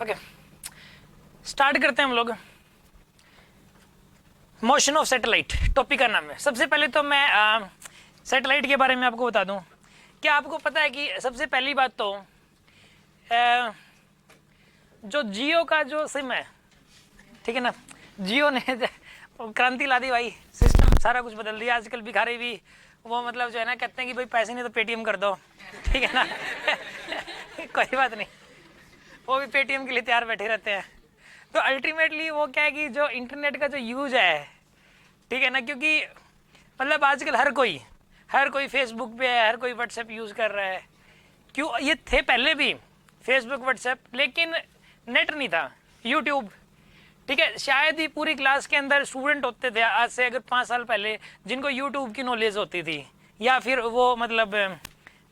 Okay, start करते हैं हम लोग। मोशन ऑफ सैटेलाइट टॉपिक का नाम है। सबसे पहले तो मैं सैटेलाइट के बारे में आपको बता दूं। क्या आपको पता है कि सबसे पहली बात तो जो जियो का जो सिम है, ठीक है ना, जियो ने क्रांति ला दी भाई, सिस्टम सारा कुछ बदल दिया। आजकल भिखारी भी वो मतलब जो है ना कहते हैं कि भाई पैसे नहीं तो पेटीएम कर दो, ठीक है ना कोई बात नहीं, वो भी पेटीएम के लिए तैयार बैठे रहते हैं। तो अल्टीमेटली वो क्या है कि जो इंटरनेट का जो यूज है, ठीक है ना, क्योंकि मतलब आजकल हर कोई फेसबुक पे है, हर कोई व्हाट्सएप यूज़ कर रहा है। क्यों, ये थे पहले भी फेसबुक व्हाट्सएप, लेकिन नेट नहीं था, यूट्यूब, ठीक है। शायद ही पूरी क्लास के अंदर स्टूडेंट होते थे आज से अगर 5 साल पहले जिनको यूट्यूब की नॉलेज होती थी, या फिर वो मतलब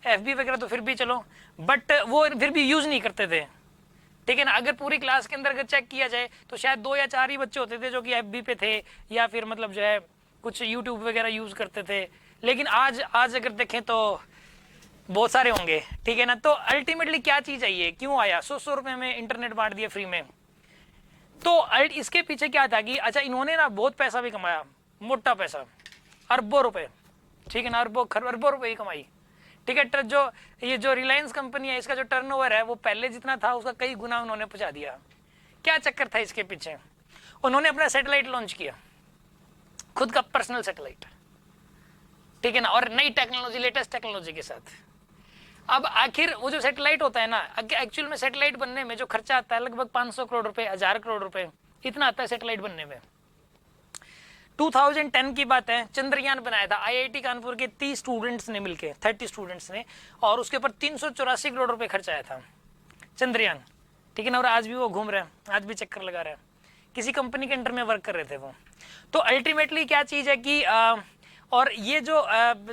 FB वगैरह तो फिर भी चलो, बट वो फिर भी यूज़ नहीं करते थे, ठीक है ना। अगर पूरी क्लास के अंदर अगर चेक किया जाए तो शायद 2 या 4 ही बच्चे होते थे जो कि FB पे थे, या फिर मतलब जो है कुछ यूट्यूब वगैरह यूज़ करते थे। लेकिन आज अगर देखें तो बहुत सारे होंगे, ठीक है ना। तो अल्टीमेटली क्या चीज़ है, ये क्यों आया? 100 रुपये में इंटरनेट बांट दिया फ्री में। तो इसके पीछे क्या था कि अच्छा इन्होंने ना बहुत पैसा भी कमाया, मोटा पैसा, अरबों रुपए, ठीक है ना, अरबों रुपए ही कमाई, ठीक है। जो ये जो रिलायंस कंपनी है, इसका जो टर्नओवर है वो पहले जितना था उसका कई गुना उन्होंने पहुंचा दिया। क्या चक्कर था इसके पीछे? उन्होंने अपना सैटेलाइट लॉन्च किया, खुद का पर्सनल सैटेलाइट, ठीक है ना, और नई टेक्नोलॉजी, लेटेस्ट टेक्नोलॉजी के साथ। अब आखिर वो जो सैटेलाइट होता है ना, एक्चुअल में सैटेलाइट बनने में जो खर्चा आता है लगभग 500 करोड़ रुपए, 1000 करोड़ रुपए, इतना आता है सैटेलाइट बनने में। 2010 की बात है, चंद्रयान बनाया था IIT कानपुर के 30 स्टूडेंट्स ने मिलके, 30 स्टूडेंट्स ने, और उसके ऊपर 384 करोड़ रुपए खर्च आया था चंद्रयान, ठीक है ना। और आज भी वो घूम रहे हैं, आज भी चक्कर लगा रहे हैं, किसी कंपनी के अंडर में वर्क कर रहे थे वो। तो अल्टीमेटली क्या चीज़ है कि और ये जो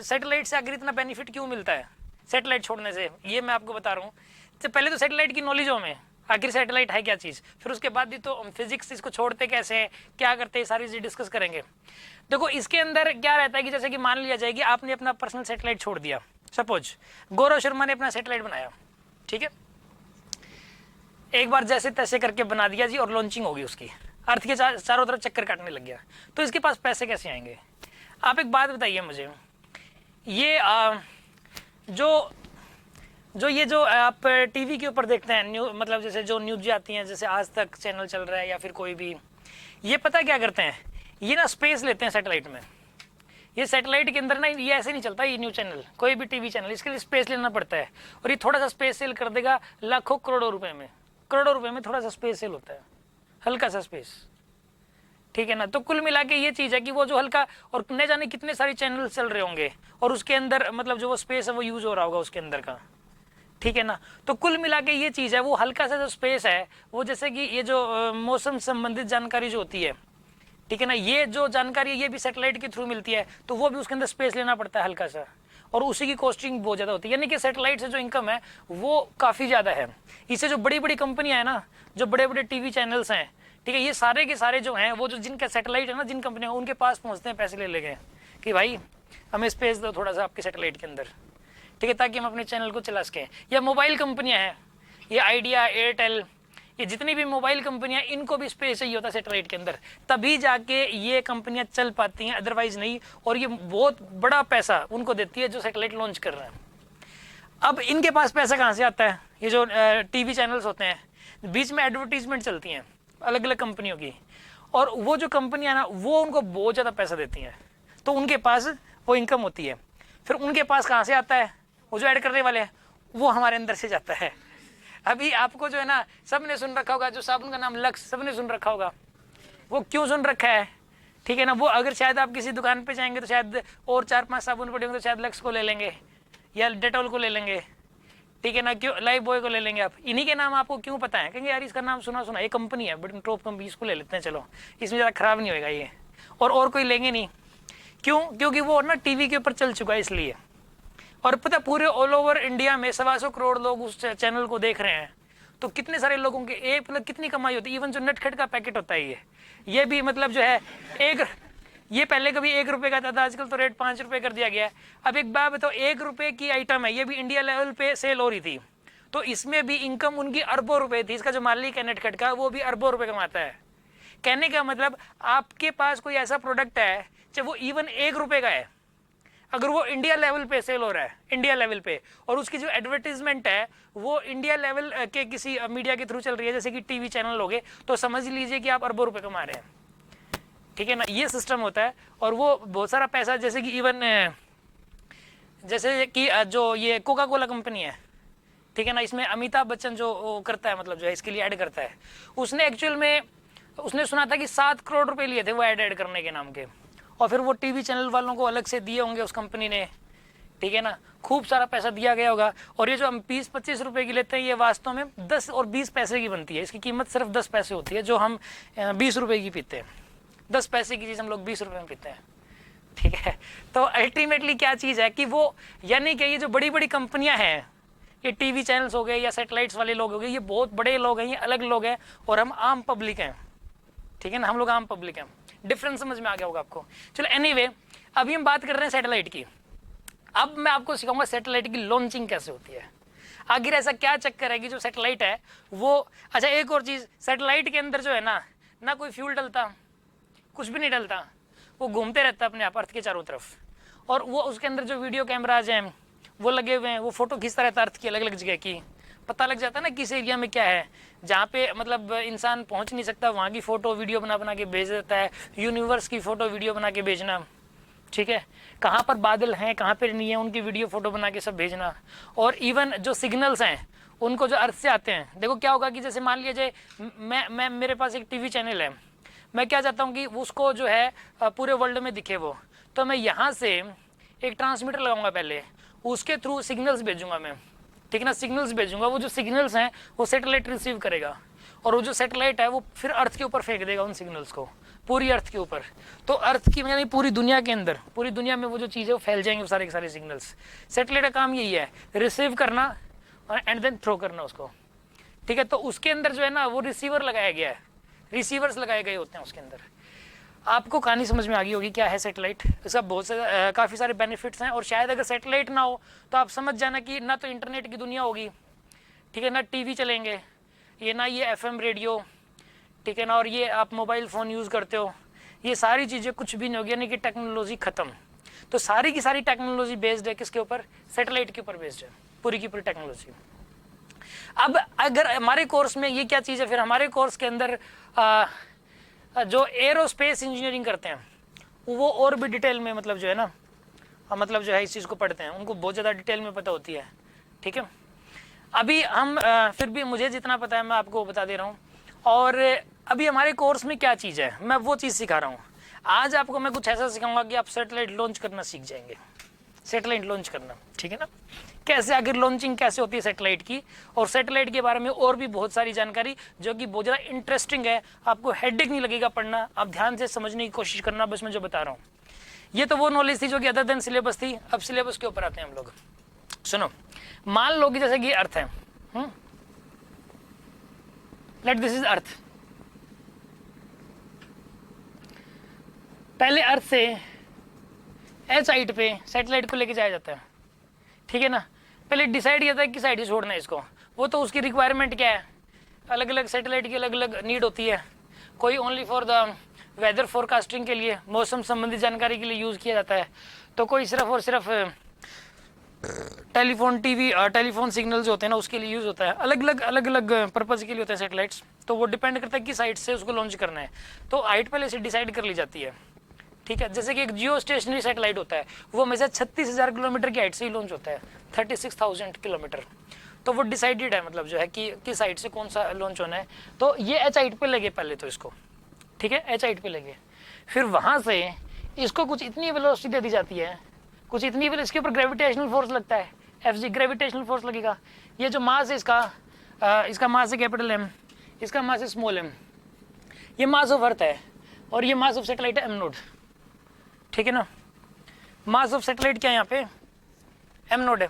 सैटेलाइट से आखिर इतना बेनिफिट क्यों मिलता है सैटेलाइट छोड़ने से, ये मैं आपको बता रहा हूँ। तो पहले तो सैटेलाइट की नॉलेज हो में, आखिर सैटेलाइट है क्या चीज़, फिर उसके बाद भी तो फिजिक्स इसको छोड़ते कैसे हैं, क्या करते हैं, सारी चीज़ डिस्कस करेंगे। देखो इसके अंदर क्या रहता है कि जैसे कि मान लिया जाए कि आपने अपना पर्सनल सैटेलाइट छोड़ दिया, सपोज गौरव शर्मा ने अपना सैटेलाइट बनाया, ठीक है, एक बार जैसे तैसे करके बना दिया जी, और लॉन्चिंग होगी उसकी, अर्थ के चारों तरफ चक्कर काटने लग गया, तो इसके पास पैसे कैसे आएंगे? आप एक बात बताइए मुझे, ये जो ये जो आप टीवी के ऊपर देखते हैं न्यूज, मतलब जैसे जो न्यूज आती हैं, जैसे आज तक चैनल चल रहा है या फिर कोई भी, ये पता क्या करते हैं, ये ना स्पेस लेते हैं सैटेलाइट में। ये सैटेलाइट के अंदर ना ये ऐसे नहीं चलता, ये न्यूज चैनल, कोई भी टीवी चैनल, इसके लिए स्पेस लेना पड़ता है, और ये थोड़ा सा स्पेस सेल कर देगा लाखों करोड़ों रुपए में थोड़ा सा स्पेस सेल होता है, हल्का सा स्पेस, ठीक है ना। तो कुल मिला के ये चीज़ है कि वो जो हल्का, और न जाने कितने सारे चैनल चल रहे होंगे, और उसके अंदर मतलब जो वो स्पेस है वो यूज हो रहा होगा उसके अंदर का, ठीक है ना। तो कुल मिला के ये चीज़ है, वो हल्का सा जो स्पेस है वो, जैसे कि ये जो मौसम संबंधित जानकारी जो होती है, ठीक है ना, ये जो जानकारी ये भी सैटेलाइट के थ्रू मिलती है, तो वो भी उसके अंदर स्पेस लेना पड़ता है हल्का सा, और उसी की कॉस्टिंग बहुत ज़्यादा होती है। यानी कि सैटेलाइट से जो इनकम है वो काफ़ी ज़्यादा है। इससे जो बड़ी बड़ी कंपनियां हैं ना, जो बड़े बड़े टीवी चैनल्स हैं, ठीक है, ये सारे के सारे जो हैं वो जो जिनका सैटेलाइट है ना, जिन कंपनियां, उनके पास पहुंचते हैं पैसे ले लेके कि भाई हमें स्पेस दो थोड़ा सा आपके सैटेलाइट के अंदर, ठीक है, ताकि हम अपने चैनल को चला सकें। या मोबाइल कंपनियां हैं, ये आइडिया, एयरटेल, ये जितनी भी मोबाइल कंपनियां, इनको भी स्पेस चाहिए होता है सैटेलाइट के अंदर, तभी जाके ये कंपनियां चल पाती हैं, अदरवाइज नहीं। और ये बहुत बड़ा पैसा उनको देती है जो सैटेलाइट लॉन्च कर रहे हैं। अब इनके पास पैसा कहाँ से आता है? ये जो टीवी चैनल्स होते हैं, बीच में एडवर्टीजमेंट चलती हैं अलग अलग कंपनियों की, और वो जो कंपनियां ना वो उनको बहुत ज़्यादा पैसा देती हैं, तो उनके पास वो इनकम होती है। फिर उनके पास कहाँ से आता है? वो जो ऐड करने वाले हैं वो हमारे अंदर से जाता है। अभी आपको जो है ना, सबने सुन रखा होगा जो साबुन का नाम लक्स, सबने सुन रखा होगा। वो क्यों सुन रखा है, ठीक है ना, वो अगर शायद आप किसी दुकान पे जाएंगे तो शायद और 4-5 साबुन पड़े होंगे तो शायद लक्स को ले लेंगे या डेटॉल को ले लेंगे, ठीक है ना, क्यों लाइफ बॉय को ले लेंगे आप। इन्हीं के नाम आपको क्यों पता है? कहेंगे यार इसका नाम सुना ये कंपनी है बड़ी टॉप कंपनी, इसको ले लेते हैं, चलो इसमें ज़्यादा खराब नहीं होएगा ये, और कोई लेंगे नहीं। क्यों? क्योंकि वो ना टीवी के ऊपर चल चुका है इसलिए। और पता पूरे ऑल ओवर इंडिया में 125 करोड़ लोग उस चैनल को देख रहे हैं, तो कितने सारे लोगों के एक मतलब कितनी कमाई होती है। इवन जो नटखट का पैकेट होता है ये भी मतलब जो है ये पहले कभी 1 रुपए का था, आजकल तो रेट 5 रुपए कर दिया गया है। अब एक बात बताओ, 1 रुपए की आइटम है, ये भी इंडिया लेवल पे सेल हो रही थी, तो इसमें भी इनकम उनकी अरबों रुपए थी। इसका जो मालिक है नेटकट का, वो भी अरबों रुपए कमाता है। कहने का मतलब आपके पास कोई ऐसा प्रोडक्ट है चाहे वो इवन 1 रुपए का है, अगर वो इंडिया लेवल पे सेल हो रहा है, इंडिया लेवल पे, और उसकी जो एडवर्टीजमेंट है वो इंडिया लेवल के किसी मीडिया के थ्रू चल रही है, जैसे कि टीवी चैनल हो गए, तो समझ लीजिए कि आप अरबों रुपए कमा रहे हैं। ठीक है ना, ये सिस्टम होता है। और वो बहुत सारा पैसा, जैसे कि इवन जैसे कि जो ये कोका कोला कंपनी है, ठीक है ना, इसमें अमिताभ बच्चन जो करता है, मतलब जो है इसके लिए ऐड करता है, उसने एक्चुअल में उसने सुना था कि 7 करोड़ रुपए लिए थे वो ऐड करने के नाम के, और फिर वो टीवी चैनल वालों को अलग से दिए होंगे उस कंपनी ने। ठीक है ना, खूब सारा पैसा दिया गया होगा। और ये जो हम 20-25 रुपए की लेते हैं, ये वास्तव में 10 और 20 पैसे की बनती है। इसकी कीमत सिर्फ 10 पैसे होती है, जो हम 20 रुपए की पीते हैं। 10 पैसे की चीज़ हम लोग 20 रुपए में पीते हैं। ठीक है, तो अल्टीमेटली क्या चीज़ है कि वो, यानी कि ये जो बड़ी बड़ी कंपनियां हैं, ये टीवी चैनल्स हो गए या सैटेलाइट्स वाले लोग हो गए, ये बहुत बड़े लोग हैं, ये अलग लोग हैं, और हम आम पब्लिक हैं। ठीक है ना, हम लोग आम पब्लिक हैं। डिफरेंस समझ में आ गया होगा आपको। चलो एनीवे, अभी हम बात कर रहे हैं सैटेलाइट की। अब मैं आपको सिखाऊंगा सैटेलाइट की लॉन्चिंग कैसे होती है। आखिर ऐसा क्या चक्कर है कि जो सैटेलाइट है वो, अच्छा एक और चीज़, सैटेलाइट के अंदर जो है ना कोई फ्यूल डलता, कुछ भी नहीं डलता, वो घूमते रहता है अपने आप अर्थ के चारों तरफ, और वो उसके अंदर जो वीडियो कैमराज हैं वो लगे हुए हैं, वो फोटो खींचता रहता है अर्थ की अलग अलग जगह की। पता लग जाता है ना किस एरिया में क्या है, जहाँ पे मतलब इंसान पहुँच नहीं सकता, वहाँ की फ़ोटो वीडियो बना के भेज देता है। यूनिवर्स की फ़ोटो वीडियो बना के भेजना, ठीक है, कहाँ पर बादल हैं कहाँ पर नहीं है, उनकी वीडियो फ़ोटो बना के सब भेजना। और इवन जो सिग्नल्स हैं उनको जो अर्थ से आते हैं, देखो क्या होगा कि जैसे मान लीजिए मैं मेरे पास एक टीवी चैनल है, मैं क्या चाहता हूँ कि उसको जो है पूरे वर्ल्ड में दिखे वो, तो मैं यहाँ से एक ट्रांसमीटर लगाऊंगा पहले, उसके थ्रू सिग्नल्स भेजूंगा मैं। ठीक है ना, सिग्नल्स भेजूंगा, वो जो सिग्नल्स हैं वो सैटेलाइट रिसीव करेगा, और वो जो सैटेलाइट है वो फिर अर्थ के ऊपर फेंक देगा उन सिग्नल्स को, पूरी अर्थ के ऊपर। तो अर्थ की यानी पूरी दुनिया के अंदर, पूरी दुनिया में वो जो चीज़ है वो फैल जाएंगे, वो सारे के सारे सिग्नल्स। सैटेलाइट का काम यही है, रिसीव करना एंड देन थ्रो करना उसको। ठीक है, तो उसके अंदर जो है ना वो रिसीवर लगाया गया है, रिसीवर्स लगाए गए होते हैं उसके अंदर। आपको कहानी समझ में आ गई होगी क्या है सैटेलाइट। इसका बहुत से काफ़ी सारे बेनिफिट्स हैं, और शायद अगर सैटेलाइट ना हो तो आप समझ जाना कि ना तो इंटरनेट की दुनिया होगी, ठीक है, ना टीवी चलेंगे, ये ना ये एफएम रेडियो, ठीक है ना, और ये आप मोबाइल फ़ोन यूज़ करते हो, ये सारी चीज़ें कुछ भी नहीं होगी, यानी कि टेक्नोलॉजी ख़त्म। तो सारी की सारी टेक्नोलॉजी बेस्ड है किसके ऊपर, सैटेलाइट के ऊपर बेस्ड है पूरी की पूरी टेक्नोलॉजी। अब अगर हमारे कोर्स में ये क्या चीज़ है, फिर हमारे कोर्स के अंदर जो एरोस्पेस इंजीनियरिंग करते हैं वो और भी डिटेल में मतलब जो है ना, मतलब जो है इस चीज़ को पढ़ते हैं, उनको बहुत ज़्यादा डिटेल में पता होती है। ठीक है, अभी हम फिर भी मुझे जितना पता है मैं आपको बता दे रहा हूँ। और अभी हमारे कोर्स में क्या चीज़ है, मैं वो चीज़ सिखा रहा हूँ। आज आपको मैं कुछ ऐसा सिखाऊंगा कि आप सैटेलाइट लॉन्च करना सीख जाएंगे, सैटेलाइट लॉन्च करना। ठीक है ना, कैसे आखिर लॉन्चिंग कैसे होती है सैटेलाइट की, और सैटेलाइट के बारे में और भी बहुत सारी जानकारी जो कि बहुत ज़्यादा इंटरेस्टिंग है, आपको हेडेक नहीं लगेगा पढ़ना, आप ध्यान से समझने की कोशिश करना, बस मैं जो बता रहा हूँ। ये तो वो नॉलेज थी जो कि अदर देन सिलेबस थी। अब सिलेबस के ऊपर आते हैं हम लोग। सुनो, मान लो कि जैसे कि अर्थ है, लेट दिस इज अर्थ। पहले अर्थ से एच हाइट पे सैटेलाइट को लेके जाया जाता है। ठीक है ना, पहले डिसाइड किया था कि साइड से छोड़ना है इसको, वो तो उसकी रिक्वायरमेंट क्या है, अलग अलग सैटेलाइट की अलग अलग नीड होती है। कोई only for the weather forecasting के लिए, मौसम संबंधी जानकारी के लिए यूज़ किया जाता है, तो कोई सिर्फ और सिर्फ टेलीफोन टेलीफोन सिग्नल जो होते हैं ना उसके लिए यूज़ होता है। अलग अलग पर्पज़ के लिए होते हैं सैटेलाइट्स, तो वो डिपेंड करता है कि साइड से उसको लॉन्च करना है, तो हाइट पहले से डिसाइड कर ली जाती है। ठीक है, जैसे कि एक जियो स्टेशनरी सैटेलाइट होता है, वो हमेशा 36,000 किलोमीटर की हाइट से ही लॉन्च होता है, 36,000 किलोमीटर, तो वो डिसाइडेड है, मतलब जो है कि किस हाइट से कौन सा लॉन्च होना है। तो ये एच हाइट पे लगे पहले तो इसको, ठीक है, एच हाइट पे लगे, फिर वहाँ से इसको कुछ इतनी वेलोसिटी दे दी जाती है, कुछ इतनी इसके ऊपर ग्रेविटेशनल फोर्स लगता है, Fg ग्रेविटेशनल फोर्स लगेगा। ये जो मास है इसका मास है कैपिटल एम, इसका मास है स्मॉल एम, ये मास ऑफ अर्थ है, और ये मास ऑफ सैटेलाइट है एम नोड। ठीक है ना, मास ऑफ सैटेलाइट क्या है यहाँ पे, एम नोड है,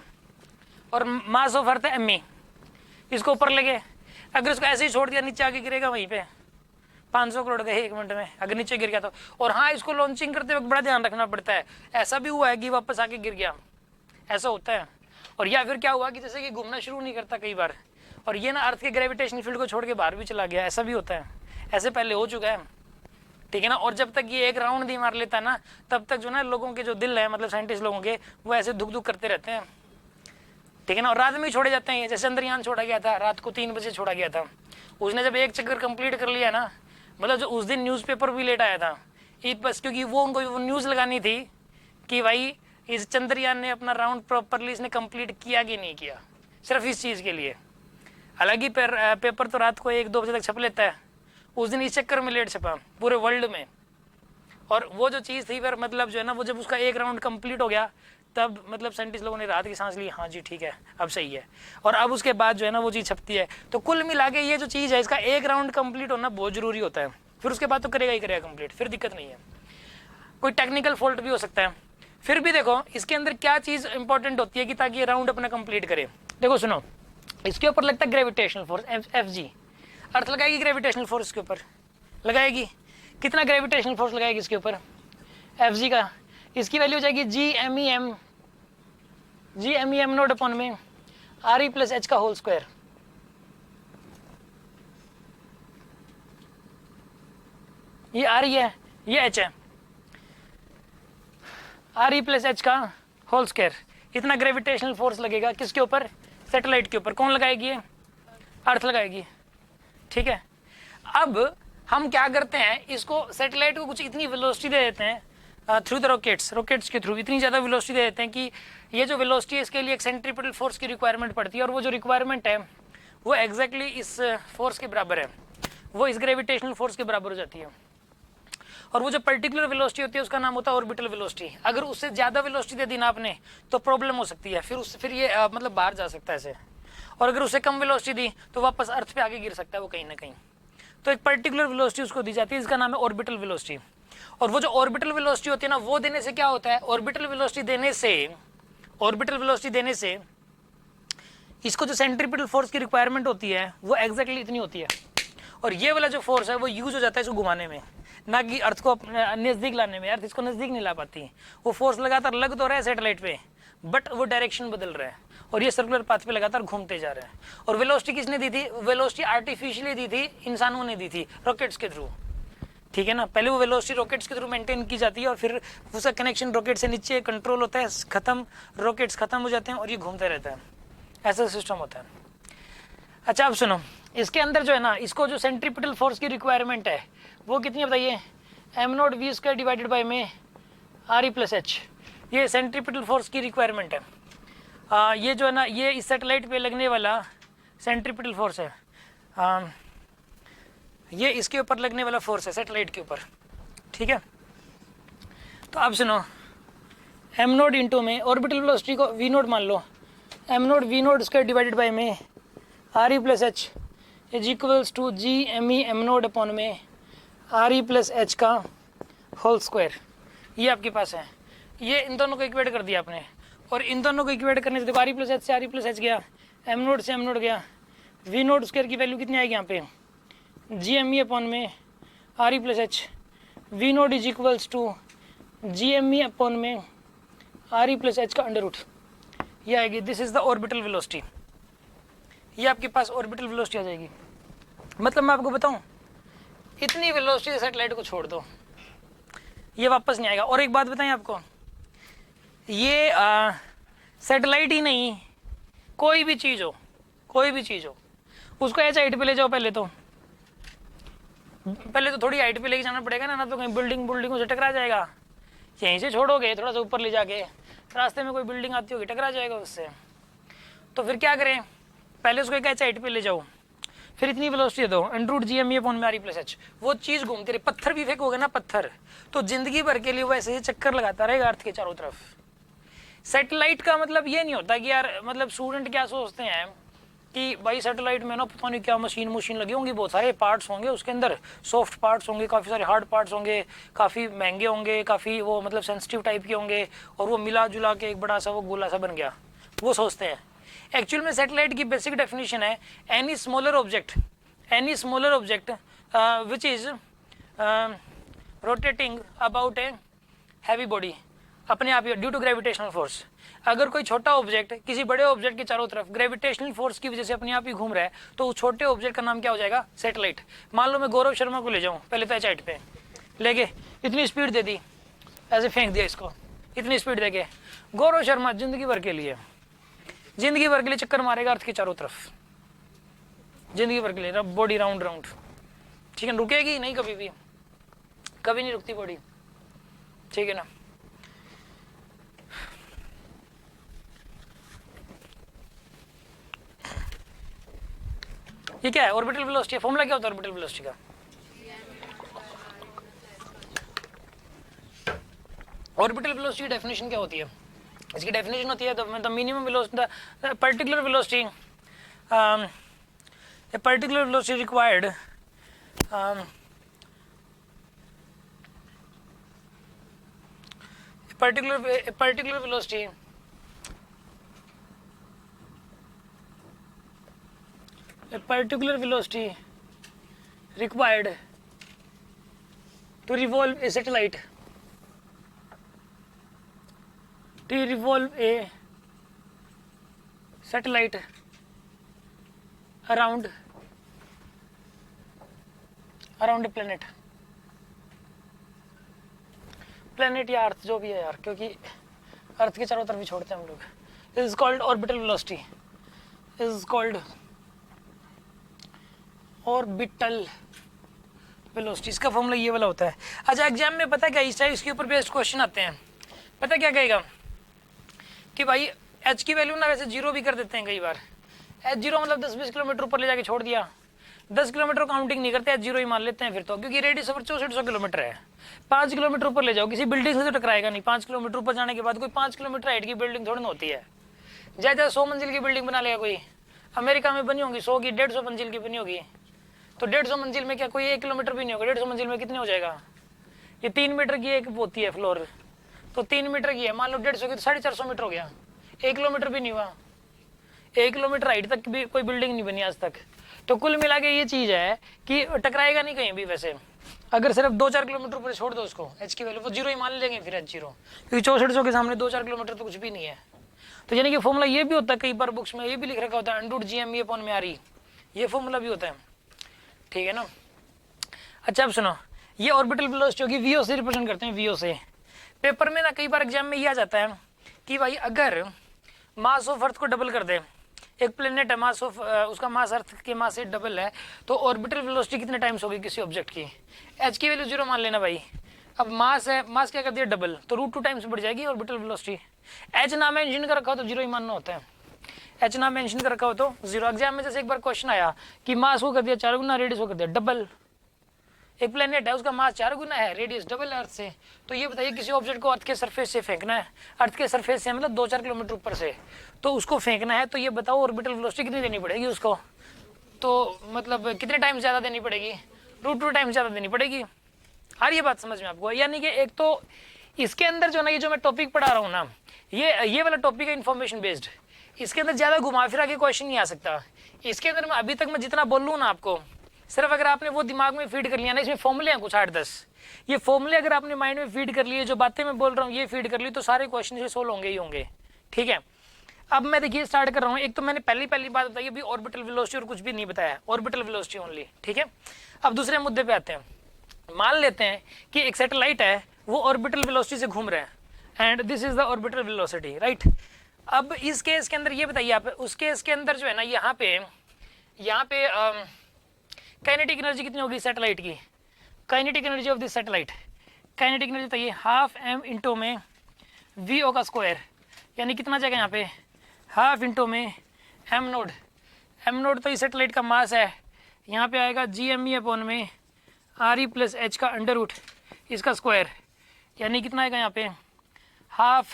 और मास ऑफ अर्थ है एम ई। इसको ऊपर लगे, अगर इसको ऐसे ही छोड़ दिया नीचे आके गिरेगा वहीं पे, 500 करोड़ गए 1 मिनट में अगर नीचे गिर गया तो। और हाँ, इसको लॉन्चिंग करते वक्त बड़ा ध्यान रखना पड़ता है, ऐसा भी हुआ है कि वापस आके गिर गया, ऐसा होता है। और या फिर क्या हुआ कि जैसे कि घूमना शुरू नहीं करता कई बार, और ये ना अर्थ के ग्रेविटेशनल फील्ड को छोड़ के बाहर भी चला गया, ऐसा भी होता है, ऐसे पहले हो चुका है, ठीक है ना। और जब तक ये एक राउंड नहीं मार लेता ना, तब तक जो ना लोगों के जो दिल है, मतलब साइंटिस्ट लोगों के, वो ऐसे धुक धुक करते रहते हैं, ठीक है ना। और रात में ही छोड़े जाते हैं, जैसे चंद्रयान छोड़ा गया था, रात को 3 बजे छोड़ा गया था, उसने जब एक चक्कर कंप्लीट कर लिया ना, मतलब जो उस दिन न्यूज़पेपर भी लेट आया था, बस क्योंकि वो उनको वो न्यूज़ लगानी थी कि भाई इस चंद्रयान ने अपना राउंड प्रॉपरली इसने कंप्लीट किया कि नहीं किया, सिर्फ इस चीज़ के लिए। हालांकि पेपर तो रात को 1-2 बजे तक छप लेता है, उस दिन इस चक्कर में लेट छपा पूरे वर्ल्ड में। और वो जो चीज़ थी फिर मतलब जो है ना, वो जब उसका एक राउंड कंप्लीट हो गया, तब मतलब साइंटिस्ट लोगों ने रात की सांस ली, हाँ जी ठीक है अब सही है, और अब उसके बाद जो है ना वो चीज़ छपती है। तो कुल मिला के ये जो चीज़ है, इसका एक राउंड कंप्लीट होना बहुत ज़रूरी होता है, फिर उसके बाद तो करेगा ही करेगा कंप्लीट, फिर दिक्कत नहीं है। कोई टेक्निकल फॉल्ट भी हो सकता है, फिर भी देखो इसके अंदर क्या चीज़ इंपॉर्टेंट होती है कि ताकि ये राउंड अपना कंप्लीट करे। देखो सुनो, इसके ऊपर लगता है ग्रेविटेशनल फोर्स Fg, अर्थ लगाएगी ग्रेविटेशनल फोर्स इसके ऊपर, लगाएगी। कितना ग्रेविटेशनल फोर्स लगाएगी इसके ऊपर Fg का, इसकी वैल्यू हो जाएगी G M E M naught upon में आर ई प्लस एच का होल स्क्वायर। ये आर ई है, ये एच है, आर ई प्लस एच का होल स्क्वायर, इतना ग्रेविटेशनल फोर्स लगेगा किसके ऊपर, सैटेलाइट के ऊपर। कौन लगाएगी ये, अर्थ लगाएगी, ठीक है। अब हम क्या करते हैं, इसको सैटेलाइट को कुछ इतनी वेलोसिटी दे देते हैं थ्रू द रॉकेट्स के थ्रू इतनी ज़्यादा वेलोसिटी दे देते हैं कि ये जो वेलोसिटी है इसके लिए एक सेंट्रीपिटल फोर्स की रिक्वायरमेंट पड़ती है, और वो जो रिक्वायरमेंट है वो एग्जैक्टली इस फोर्स के बराबर है, वो इस ग्रेविटेशनल फोर्स के बराबर हो जाती है। और वो जो पर्टिकुलर वेलोसिटी होती है उसका नाम होता है ऑर्बिटल वेलोसिटी। अगर उससे ज़्यादा वेलोसिटी दे दी ना आपने तो प्रॉब्लम हो सकती है, फिर ये मतलब बाहर जा सकता है ऐसे, और अगर उससे कम वेलोसिटी दी तो वापस अर्थ पे आगे गिर सकता है वो कहीं ना कहीं। तो एक पर्टिकुलर वेलोसिटी उसको दी जाती है, इसका नाम है ऑर्बिटल वेलोसिटी। और वो जो ऑर्बिटल वेलोसिटी होती है ना, वो देने से क्या होता है, ऑर्बिटल वेलोसिटी देने से इसको जो सेंट्रीपिटल फोर्स की रिक्वायरमेंट होती है वो एग्जैक्टली इतनी होती है, और ये वाला जो फोर्स है वो यूज हो जाता है इसको घुमाने में, ना कि अर्थ को नज़दीक लाने में। अर्थ इसको नज़दीक नहीं ला पाती, वो फोर्स लगातार लग तो रहा है सैटेलाइट पे, बट वो डायरेक्शन बदल रहा है, और ये सर्कुलर पाथ पे लगातार घूमते जा रहे हैं। और वेलोसिटी किसने दी थी, वेलोसिटी आर्टिफिशियली दी थी, इंसानों ने दी थी, रॉकेट्स के थ्रू, ठीक है ना। पहले वो वेलोसिटी रॉकेट्स के थ्रू मेंटेन की जाती है, और फिर उसका कनेक्शन रॉकेट से नीचे कंट्रोल होता है, खत्म, रॉकेट्स खत्म हो जाते हैं और ये घूमते रहता है, ऐसा सिस्टम होता है। अच्छा अब सुनो, इसके अंदर जो है ना, इसको जो सेंट्रीपिटल फोर्स की रिक्वायरमेंट है वो कितनी बताइए, m0 v² डिवाइडेड बाई में आर ई प्लस एच, ये सेंट्रीपिटल फोर्स की रिक्वायरमेंट है। ये जो है ना, ये इस सैटेलाइट पे लगने वाला सेंट्रीपिटल फोर्स है, ये इसके ऊपर लगने वाला फोर्स है सैटेलाइट के ऊपर, ठीक है। तो अब सुनो, m0 इंटू में ऑर्बिटल वेलोसिटी को v0 मान लो, m0 v² डिवाइडेड बाई में R E plus H is equals to G M E m0 upon में आर ई प्लस एच का होल स्क्वायर। ये आपके पास है, ये इन दोनों को इक्वेट कर दिया आपने, और इन दोनों को इक्वेट करने से देखो आर ई प्लस एच से आर ई प्लस एच गया, m0 से m0 गया, v0 स्क्वायर की वैल्यू कितनी आएगी यहाँ पे, जी एम ई अपॉन में R E plus H, v0 is equals to G M E upon में आर ई प्लस एच का अंडर रूट, ये आएगी। This is the orbital velocity, ये आपके पास ऑर्बिटल वेलोसिटी आ जाएगी। मतलब मैं आपको बताऊं, इतनी वेलोसिटी सैटेलाइट को छोड़ दो, ये वापस नहीं आएगा। और एक बात बताएं आपको, ये सैटेलाइट ही नहीं, कोई भी चीज़ हो उसको ऐसे हाइट पे ले जाओ, पहले तो थोड़ी हाइट पे लेके जाना पड़ेगा ना तो कहीं बिल्डिंगों से टकरा जाएगा। यहीं से छोड़ोगे थोड़ा सा ऊपर ले जाके, रास्ते में कोई बिल्डिंग आती होगी, टकरा जाएगा उससे। तो फिर क्या करें, पहले उसको एक ऐसे हाइट पे ले जाओ, फिर इतनी वेलोसिटी दो, under G M E upon में आर ई प्लस एच, वो चीज़ घूमती रही। पत्थर भी फेंकोगे ना, पत्थर तो जिंदगी भर के लिए वो ऐसे ही चक्कर लगाता रहेगा अर्थ के चारों तरफ। सैटेलाइट का मतलब ये नहीं होता कि यार, मतलब स्टूडेंट क्या सोचते हैं कि भाई सैटेलाइट में ना पता नहीं क्या मशीन लगी होंगी, बहुत सारे पार्ट्स होंगे उसके अंदर, सॉफ्ट पार्ट्स होंगे, काफ़ी सारे हार्ड पार्ट्स होंगे, काफ़ी महंगे होंगे, काफ़ी वो मतलब सेंसिटिव टाइप के होंगे, और वो मिला जुला के एक बड़ा सा वो गोला सा बन गया, वो सोचते हैं। एक्चुअल में सैटेलाइट की बेसिक डेफिनेशन है any smaller object which is rotating about a heavy body, अपने आप ड्यू टू ग्रेविटेशनल फोर्स। अगर कोई छोटा ऑब्जेक्ट किसी बड़े ऑब्जेक्ट के चारों तरफ ग्रेविटेशनल फोर्स की वजह से अपने आप ही घूम रहा है तो उस छोटे ऑब्जेक्ट का नाम क्या हो जाएगा? सैटेलाइट। मान लो मैं गौरव शर्मा को ले जाऊं पहले तो एच पे लेके, इतनी स्पीड दे दी, ऐसे फेंक दिया इसको, इतनी स्पीड देके गौरव शर्मा जिंदगी भर के लिए चक्कर मारेगा अर्थ के चारों तरफ, जिंदगी भर के लिए बॉडी राउंड राउंड। ठीक है, रुकेगी नहीं, कभी भी कभी नहीं रुकती बॉडी। ठीक है ना। ये क्या है? Orbital velocity. फॉर्मूला क्या होता है ऑर्बिटल वेलोसिटी का? ऑर्बिटल वेलोसिटी डेफिनेशन क्या होती है? इसकी डेफिनेशन होती है the minimum velocity, particular velocity, a particular velocity required a particular velocity required to revolve a satellite around a planet या अर्थ, जो भी है यार, क्योंकि अर्थ के चारों तरफ भी छोड़ते हैं हम लोग। Is called orbital velocity, is called orbital velocity. इसका फॉर्मूला ये वाला होता है। अच्छा, एग्जाम में पता क्या इस टाइप इसके ऊपर बेस्ड क्वेश्चन आते हैं। पता क्या कहेगा कि भाई एच की वैल्यू ना वैसे जीरो भी कर देते हैं कई बार। एच जीरो मतलब 10-20 किलोमीटर ऊपर ले जाके छोड़ दिया, 10 किलोमीटर काउंटिंग नहीं करते, एच जीरो ही मान लेते हैं फिर तो, क्योंकि रेडियस ओवर 6400 किलोमीटर है। 5 किलोमीटर ऊपर ले जाओ, किसी बिल्डिंग से तो टकराएगा नहीं। 5 किलोमीटर ऊपर जाने के बाद कोई 5 किलोमीटर हाइट की बिल्डिंग थोड़ी ना होती है। ज्यादा 100 मंजिल की बिल्डिंग बना लेगा कोई, अमेरिका में बनी होगी 100 की, 150 मंजिल की बनी होगी, तो 150 मंजिल में क्या कोई 1 किलोमीटर भी नहीं होगा। 150 मंजिल में कितने हो जाएगा? ये 3 मीटर की एक होती है फ्लोर, तो 3 मीटर की है, मान लो 150 की तो 450 मीटर हो गया, 1 किलोमीटर भी नहीं हुआ। 1 किलोमीटर हाइट तक भी कोई बिल्डिंग नहीं बनी आज तक। तो कुल मिला के ये चीज है कि टकराएगा नहीं कहीं भी। वैसे अगर सिर्फ 2-4 किलोमीटर ऊपर छोड़ दो उसको, एच की वैल्यू वो जीरो ही मान लेंगे फिर, एच जीरो, क्योंकि 6400 के सामने 2-4 किलोमीटर तो कुछ भी नहीं है। तो यानी कि फॉर्मूला ये भी होता है, कई बार बुक्स में ये भी लिख रखा होता है अंडर GME अपॉन में RE, ये फॉर्मूला भी होता है। ठीक है ना। अच्छा अब सुनो, ये ऑर्बिटल वेलोसिटी होगी, VO से रिप्रेजेंट करते हैं, VO से। पेपर में ना कई बार एग्जाम में ये आ जाता है कि भाई अगर मास ऑफ अर्थ को डबल कर दे, एक प्लेनेट है, मास ऑफ उसका मास अर्थ के मास से डबल है, तो ऑर्बिटल वेलोसिटी कितने टाइम्स होगी किसी ऑब्जेक्ट की? एच की वैल्यू जीरो मान लेना भाई। अब मास है, मास क्या कर दिया डबल, तो √2 टाइम्स बढ़ जाएगी ऑर्बिटल वेलोसिटी। एच नाम मेंशन कर रखा हो तो जीरो ही मानना होता है, एच नाम मेंशन कर रखा हो तो जीरो। एग्जाम में जैसे एक बार क्वेश्चन आया कि मास को कर दिया 4 गुना, रेडियस को कर दिया डबल। एक प्लेनेट है उसका मास 4 गुना है, रेडियस डबल है अर्थ से, तो ये बताइए किसी ऑब्जेक्ट को अर्थ के सरफेस से फेंकना है, अर्थ के सरफेस से मतलब 2-4 किलोमीटर ऊपर से, तो उसको फेंकना है, तो ये बताओ ऑर्बिटल वेलोसिटी कितनी देनी पड़ेगी उसको? तो मतलब कितने टाइम ज्यादा देनी पड़ेगी? √2 टाइम ज्यादा देनी पड़ेगी। आ रही है बात समझ में आपको? यानी कि एक तो इसके अंदर जो ना, ये जो मैं टॉपिक पढ़ा रहा हूँ ना, ये वाला टॉपिक है इन्फॉर्मेशन बेस्ड, इसके अंदर ज्यादा घुमा फिरा के क्वेश्चन नहीं आ सकता। इसके अंदर मैं अभी तक मैं जितना बोल लूँ ना आपको, सिर्फ अगर आपने वो दिमाग में फीड कर लिया ना, इसमें फॉर्मूले हैं कुछ 8-10, ये फॉर्मूले अगर आपने माइंड में फीड कर लिए, जो बातें मैं बोल रहा हूँ ये फीड कर ली, तो सारे क्वेश्चन से सोल्व होंगे ही होंगे। ठीक है, अब मैं देखिए स्टार्ट कर रहा हूँ। एक तो मैंने पहली बात बताई अभी ऑर्बिटल वेलोसिटी, और कुछ भी नहीं बताया, ऑर्बिटल वेलोसिटी ओनली। ठीक है, अब दूसरे मुद्दे पे आते हैं। मान लेते हैं कि एक सैटेलाइट है, वो ऑर्बिटल वेलोसिटी से घूम रहे हैं, and this is the orbital velocity, right. अब इस केस के अंदर ये बताइए आप, उस केस के अंदर जो है ना, यहाँ पे काइनेटिक एनर्जी कितनी होगी सैटेलाइट की? Kinetic energy of this satellite, kinetic energy बताइए, ½ m में VO का स्क्वायर, यानी कितना जाएगा यहाँ पे? ½ में m नोड तो इस सैटेलाइट का मास है, यहाँ पे आएगा GME अपॉन में RE प्लस H का अंडर रूट इसका स्क्वायर, यानी कितना आएगा यहाँ पे? ½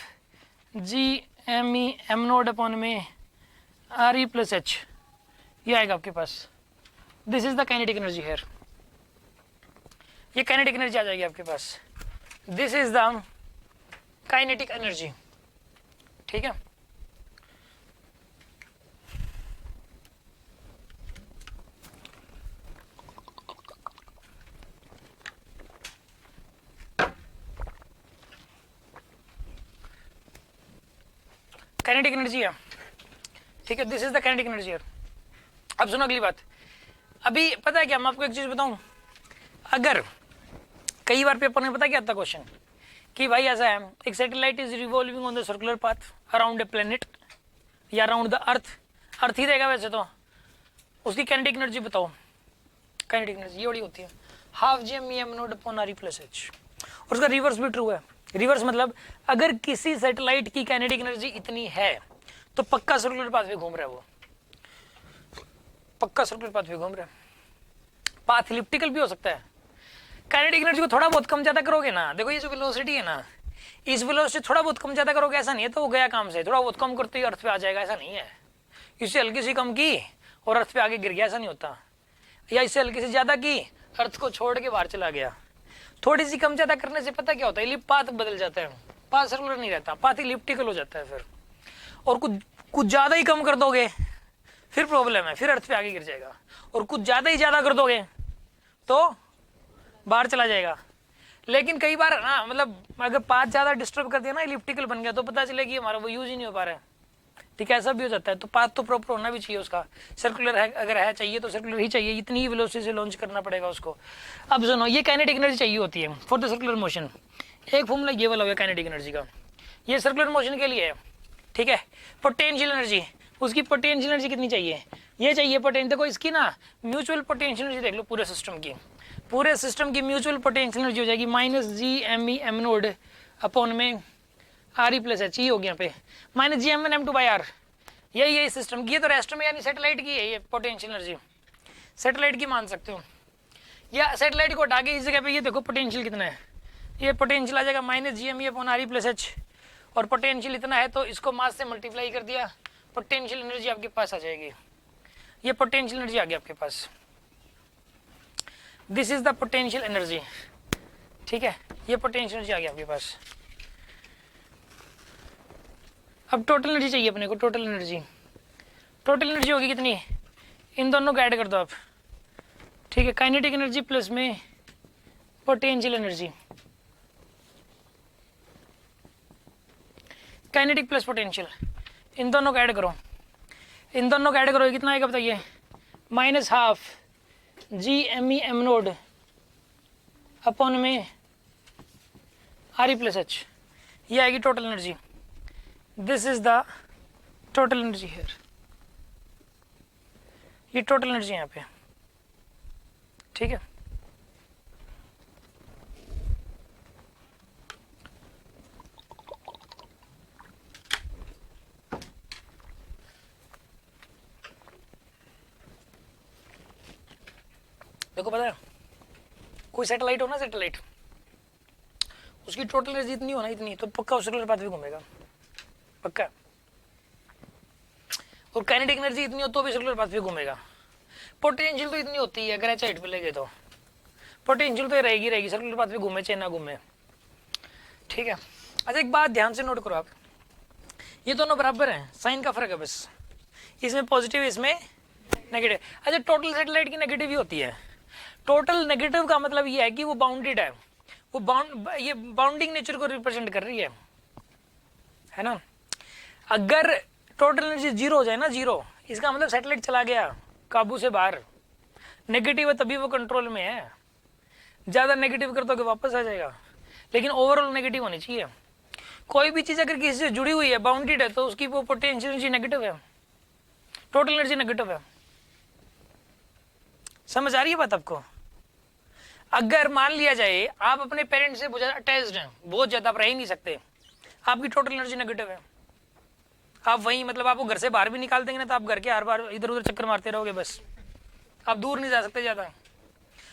GME m नोड अपॉन में RE प्लस H, ये आएगा आपके पास। This is the kinetic energy here, ये काइनेटिक एनर्जी आ जाएगी आपके पास। This is the kinetic energy. ठीक है, काइनेटिक एनर्जी है, ठीक है, this is the kinetic energy. अब सुनो अगली बात, अभी पता है क्या, मैं आपको एक चीज बताऊं, अगर कई बार पेपर में पता क्या आता क्वेश्चन कि भाई ऐसा है, एक satellite is revolving on the circular path around a planet या अराउंड द अर्थ ही रहेगा वैसे तो, उसकी काइनेटिक एनर्जी बताओ। काइनेटिक एनर्जी ये बड़ी होती है half G M E M naught upon R E plus H, और उसका रिवर्स भी ट्रू है। रिवर्स मतलब अगर किसी सैटेलाइट की काइनेटिक एनर्जी इतनी है तो पक्का सर्कुलर पाथ पे घूम रहा है, वो पक्का सर्कुलर पाथ पे घूम रहा है। पाथ इलिप्टिकल भी हो सकता है। काइनेटिक एनर्जी को थोड़ा बहुत कम ज्यादा करोगे ना, देखो ये जो वेलोसिटी है ना, इस वेलोसिटी थोड़ा बहुत कम ज्यादा करोगे ऐसा नहीं है तो वो गया काम से, थोड़ा बहुत कम करते ही अर्थ पे आ जाएगा ऐसा नहीं है। इससे हल्की सी कम की और अर्थ पे आगे गिर गया ऐसा नहीं होता, या इससे हल्की सी ज्यादा की अर्थ को छोड़ के बाहर चला गया। थोड़ी सी कम ज्यादा करने से पता क्या होता है, पाथ बदल जाता है, पाथ सर्कुलर नहीं रहता, पाथ इलिप्टिकल हो जाता है फिर। और कुछ ज्यादा ही कम कर दोगे फिर प्रॉब्लम है, फिर अर्थ पे आगे गिर जाएगा, और कुछ ज्यादा ही ज्यादा कर दोगे तो बाहर चला जाएगा। लेकिन कई बार ना, मतलब अगर पाथ ज्यादा डिस्टर्ब कर दिया ना, इलिप्टिकल बन गया तो पता चले कि हमारा वो यूज ही नहीं हो पा रहा है, ठीक है, ऐसा भी हो जाता है। तो पाथ तो प्रॉपर होना भी चाहिए उसका, सर्कुलर है अगर है चाहिए तो सर्कुलर ही चाहिए, इतनी ही वेलोसिटी से लॉन्च करना पड़ेगा उसको। अब सुनो, ये काइनेटिक एनर्जी चाहिए होती है फॉर द सर्कुलर मोशन। एक फॉर्मूला ये वाला हो गया काइनेटिक एनर्जी का, ये सर्कुलर मोशन के लिए है, ठीक है। पोटेंशियल एनर्जी, उसकी पोटेंशियल एनर्जी कितनी चाहिए, ये चाहिए पोटेंशियल। देखो इसकी ना म्यूचुअल पोटेंशियल एनर्जी देख लो पूरे सिस्टम की, पूरे सिस्टम की म्यूचुअल पोटेंशियल एनर्जी हो जाएगी minus G M E M naught upon में R E plus H, E हो गया पे minus G M N M two by R, यही है सिस्टम की। ये तो रेस्ट में यानी सैटेलाइट की है ये पोटेंशियल एनर्जी, सैटेलाइट की मान सकते हो। या सैटेलाइट को हटा के इस जगह पे ये देखो पोटेंशियल कितना है, ये पोटेंशियल आ जाएगा minus G M E upon R E plus H, और पोटेंशियल इतना है तो इसको मास से मल्टीप्लाई कर दिया, पोटेंशियल एनर्जी आपके पास आ जाएगी। ये पोटेंशियल एनर्जी आ गया आपके पास, this is the potential energy, ठीक है, ये पोटेंशियल एनर्जी आ गया आपके पास। अब टोटल एनर्जी चाहिए अपने को, टोटल एनर्जी, टोटल एनर्जी होगी कितनी, इन दोनों को ऐड कर दो आप, ठीक है, काइनेटिक एनर्जी प्लस में potential energy, kinetic plus potential, इन दोनों को ऐड करो, इन दोनों को ऐड करो, कितना आएगा बताइए, minus half G M E M naught upon में आर ई प्लस एच, ये आएगी total energy. This is the total energy here, ये टोटल एनर्जी यहाँ पे, ठीक है। देखो पता है, कोई सैटेलाइट हो ना, सैटेलाइट उसकी टोटल एनर्जी इतनी हो ना, इतनी तो पक्का उस सर्कुलर पाथ पे घूमेगा, पक्का। और काइनेटिक एनर्जी इतनी हो तो भी सर्कुलर पाथ पे घूमेगा। पोटेंशियल तो इतनी होती है अगर एच पे लगे तो पोटेंशियल तो रहेगी रहेगी, सर्कुलर पाथ पे घूमे चाहे ना घूमे, ठीक है। अच्छा एक बात ध्यान से नोट करो आप, ये दोनों बराबर हैं, साइन का फर्क है बस, इसमें पॉजिटिव इसमें नेगेटिव। अच्छा टोटल सैटेलाइट की नेगेटिव ही होती है, टोटल नेगेटिव का मतलब ये है कि वो बाउंडेड है, वो ये बाउंडिंग नेचर को रिप्रेजेंट कर रही है ना। अगर टोटल एनर्जी जीरो हो जाए ना, जीरो, इसका मतलब सैटेलाइट चला गया काबू से बाहर, नेगेटिव है तभी वो कंट्रोल में है, ज्यादा नेगेटिव कर दोगे वापस आ जाएगा, लेकिन ओवरऑल नेगेटिव होनी चाहिए। कोई भी चीज अगर किसी से जुड़ी हुई है, बाउंडेड है, तो उसकी वो पोटेंशियल एनर्जी नेगेटिव है, टोटल एनर्जी नेगेटिव है। समझ आ रही है बात आपको। अगर मान लिया जाए आप अपने पेरेंट्स से बहुत ज्यादा अटैच्ड हैं, बहुत ज्यादा आप रह ही नहीं सकते, आपकी टोटल एनर्जी नेगेटिव है, आप वहीं मतलब आपको घर से बाहर भी निकाल देंगे ना तो आप घर के हर बार इधर उधर चक्कर मारते रहोगे, बस आप दूर नहीं जा सकते ज्यादा।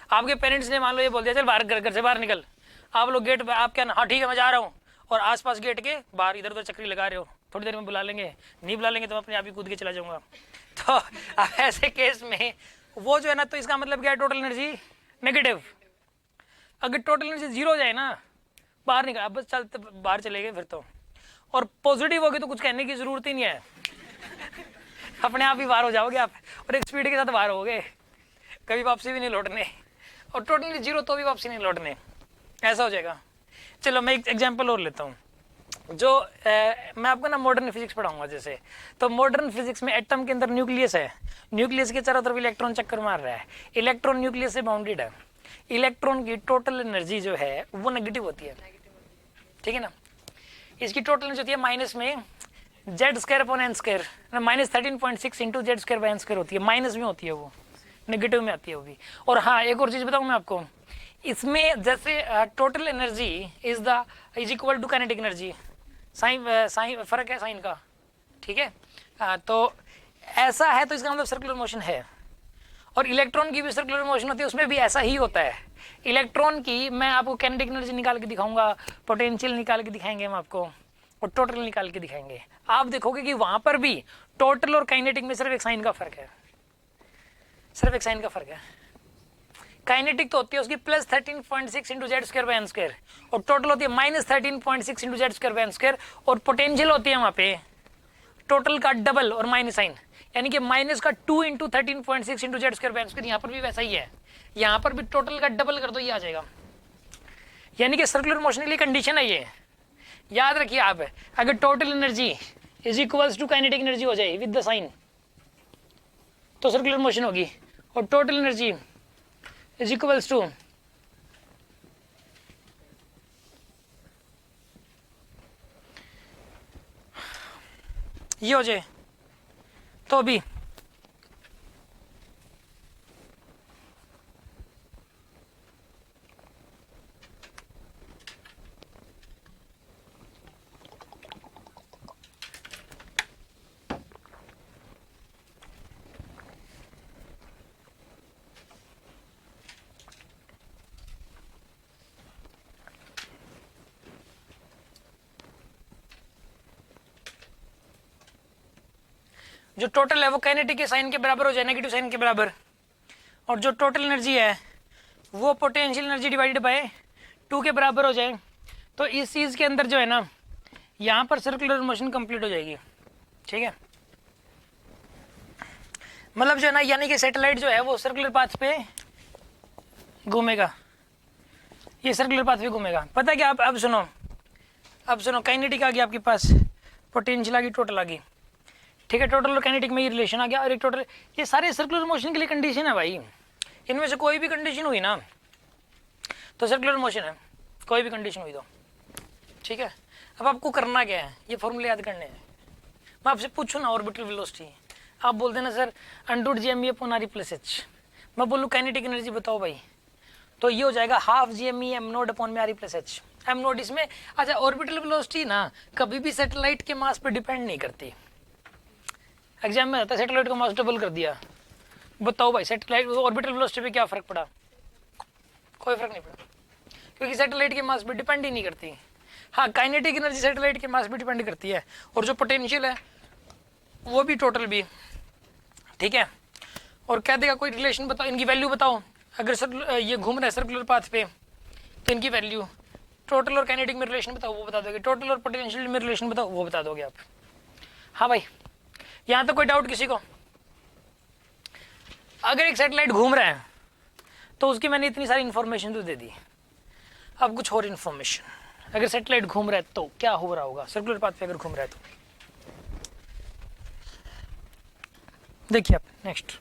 आपके पेरेंट्स ने मान लो ये बोल दिया चल बाहर घर से बाहर निकल, आप लोग गेट पे, आप क्या ना हाँ ठीक है मैं जा रहा हूँ, और आसपास गेट के बाहर इधर उधर चक्री लगा रहे हो, थोड़ी देर में बुला लेंगे, नहीं बुला लेंगे तो मैं अपने आप ही कूद के चला जाऊंगा। तो अब ऐसे केस में वो जो है ना, तो इसका मतलब क्या है, टोटल एनर्जी नेगेटिव। अगर टोटल एनर्जी जीरो हो जाए ना, बाहर निकल, अब बस चलते बाहर चले गए फिर तो, और पॉजिटिव होगी तो कुछ कहने की जरूरत ही नहीं है, अपने आप ही बाहर हो जाओगे आप, और एक स्पीड के साथ बाहर होगे, कभी वापसी भी नहीं लौटने, और टोटली जीरो तो भी वापसी नहीं लौटने, ऐसा हो जाएगा। चलो मैं एक एग्जांपल और लेता हूँ, जो मैं आपको ना मॉडर्न फिजिक्स पढ़ाऊंगा जैसे, तो मॉडर्न फिजिक्स में एटम के अंदर न्यूक्लियस है, न्यूक्लियस के चारों तरफ इलेक्ट्रॉन चक्कर मार रहा है, इलेक्ट्रॉन न्यूक्लियस से बाउंडेड है, इलेक्ट्रॉन की टोटल एनर्जी जो है वो नेगेटिव होती है, ठीक है ना। इसकी टोटल एनर्जी होती है माइनस में Z square upon N square, minus 13.6 into Z square by N square होती है, माइनस में होती है वो, नेगेटिव में आती है वो भी। और हाँ एक और चीज बताऊँ मैं आपको, इसमें जैसे total energy is equal to kinetic energy, sign फर्क है साइन का, ठीक है। तो ऐसा है तो इसका मतलब सर्कुलर मोशन है। और इलेक्ट्रॉन की भी सर्कुलर मोशन होती है, उसमें भी ऐसा ही होता है। इलेक्ट्रॉन की मैं आपको काइनेटिक एनर्जी निकाल के दिखाऊंगा, पोटेंशियल निकाल के दिखाएंगे हम आपको, और टोटल निकाल के दिखाएंगे। आप देखोगे कि वहां पर भी टोटल और काइनेटिक में सिर्फ एक साइन का फर्क है, सिर्फ एक साइन का फर्क है। काइनेटिक तो होती है उसकी plus 13.6 into Z square by N square, और टोटल होती है minus 13.6 into Z square by N square, और पोटेंशियल होती है वहां पे टोटल का डबल और माइनस साइन, यानी कि माइनस का 2 into 13.6 into Z square by N square. यहाँ पर भी वैसा ही है, यहाँ पर भी टोटल का डबल कर दो ये आ जाएगा, यानी कि सर्कुलर मोशन के लिए कंडीशन है ये, याद रखिए आप। अगर total energy is equals to kinetic energy हो जाए विद द साइन तो सर्कुलर मोशन होगी, और total energy is equals to ये हो जाए तो भी जो टोटल है वो काइनेटिक के साइन के बराबर हो जाए, नेगेटिव साइन के बराबर, और जो टोटल एनर्जी है वो पोटेंशियल एनर्जी डिवाइडेड बाय 2 के बराबर हो जाए। तो इस चीज के अंदर जो है ना यहाँ पर सर्कुलर मोशन कंप्लीट हो जाएगी, ठीक है। मतलब जो है ना, यानी कि सैटेलाइट जो है वो सर्कुलर पाथ पे घूमेगा, ये सर्कुलर पाथ पे घूमेगा। पता है क्या, आप अब सुनो, काइनेटिक आ गया आपके पास, पोटेंशियल आ गई, टोटल आ गई, ठीक है। टोटल और काइनेटिक में ये रिलेशन आ गया, और एक टोटल, ये सारे सर्कुलर मोशन के लिए कंडीशन है भाई। इनमें से कोई भी कंडीशन हुई ना तो सर्कुलर मोशन है, कोई भी कंडीशन हुई तो, ठीक है। अब आपको करना क्या है, ये फॉर्मूले याद करने हैं। मैं आपसे पूछूँ ना ऑर्बिटल वेलोसिटी, आप बोल देना sir under GME upon RE plus H, मैं बोलूँ काइनेटिक एनर्जी बताओ भाई, तो ये हो जाएगा half GME m naught upon में RE plus H। m node इसमें, अच्छा ऑर्बिटल वेलोसिटी ना कभी भी सैटेलाइट के मास पर डिपेंड नहीं करती। एग्जाम में आता है सैटेलाइट का मास डबल कर दिया, बताओ भाई सैटेलाइट ऑर्बिटल वेलोसिटी पे क्या फर्क पड़ा, कोई फर्क नहीं पड़ा, क्योंकि सैटेलाइट के मास पे डिपेंड ही नहीं करती। हाँ काइनेटिक एनर्जी सैटेलाइट के मास पे डिपेंड करती है, और जो पोटेंशियल है वो भी टोटल भी, ठीक है। और क्या देगा, कोई रिलेशन बताओ, इनकी वैल्यू बताओ। अगर ये घूम रहा है सर्कुलर पाथ पे तो इनकी वैल्यू, टोटल और काइनेटिक में रिलेशन बताओ वो बता दोगे, टोटल और पोटेंशियल में रिलेशन बताओ वो बता दोगे आप। हाँ भाई, यहाँ तो कोई डाउट किसी को? अगर एक सैटेलाइट घूम रहा है तो उसकी मैंने इतनी सारी इन्फॉर्मेशन तो दे दी, अब कुछ और इन्फॉर्मेशन, अगर सैटेलाइट घूम रहा है तो क्या हो रहा होगा सर्कुलर पाथ पे अगर घूम रहा है तो, देखिए आप नेक्स्ट।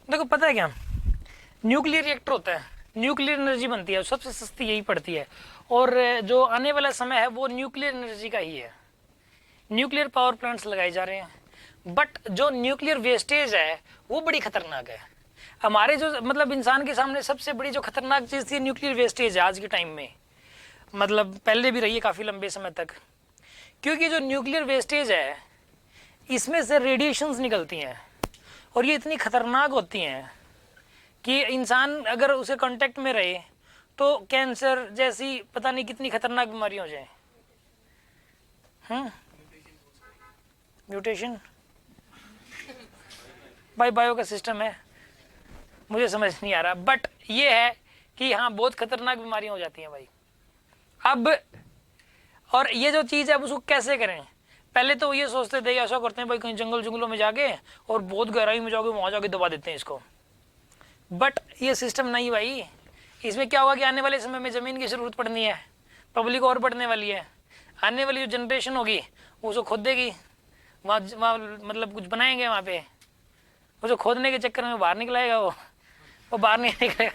देखो पता है क्या, न्यूक्लियर रिएक्टर होता है, न्यूक्लियर एनर्जी बनती है, सबसे सस्ती यही पड़ती है, और जो आने वाला समय है वो न्यूक्लियर एनर्जी का ही है। न्यूक्लियर पावर प्लांट्स लगाए जा रहे हैं, बट जो न्यूक्लियर वेस्टेज है वो बड़ी खतरनाक है। हमारे जो मतलब इंसान के सामने सबसे बड़ी जो खतरनाक चीज थी न्यूक्लियर वेस्टेज है आज के टाइम में, मतलब पहले भी रही है काफी लंबे समय तक, क्योंकि जो न्यूक्लियर वेस्टेज है इसमें से रेडिएशंस निकलती हैं, और ये इतनी खतरनाक होती हैं कि इंसान अगर उसे कांटेक्ट में रहे तो कैंसर जैसी पता नहीं कितनी खतरनाक बीमारी हो जाए। म्यूटेशन भाई बायो का सिस्टम है, मुझे समझ नहीं आ रहा, बट ये है कि हाँ बहुत खतरनाक बीमारियां हो जाती हैं भाई। अब और ये जो चीज़ है अब उसको कैसे करें, पहले तो ये सोचते थे ऐसा करते हैं भाई कहीं जंगलों में जाके और बहुत गहराई में जाके वहां जाके दबा देते हैं इसको, बट ये सिस्टम नहीं भाई। इसमें क्या होगा कि आने वाले समय में ज़मीन की ज़रूरत पड़नी है, पब्लिक और बढ़ने वाली है, आने वाली जो जनरेशन होगी वो उसको खोदेगी, वहाँ मतलब कुछ बनाएंगे वहाँ पे, वो जो खोदने के चक्कर में बाहर निकलाएगा वो बाहर नहीं निकलेगा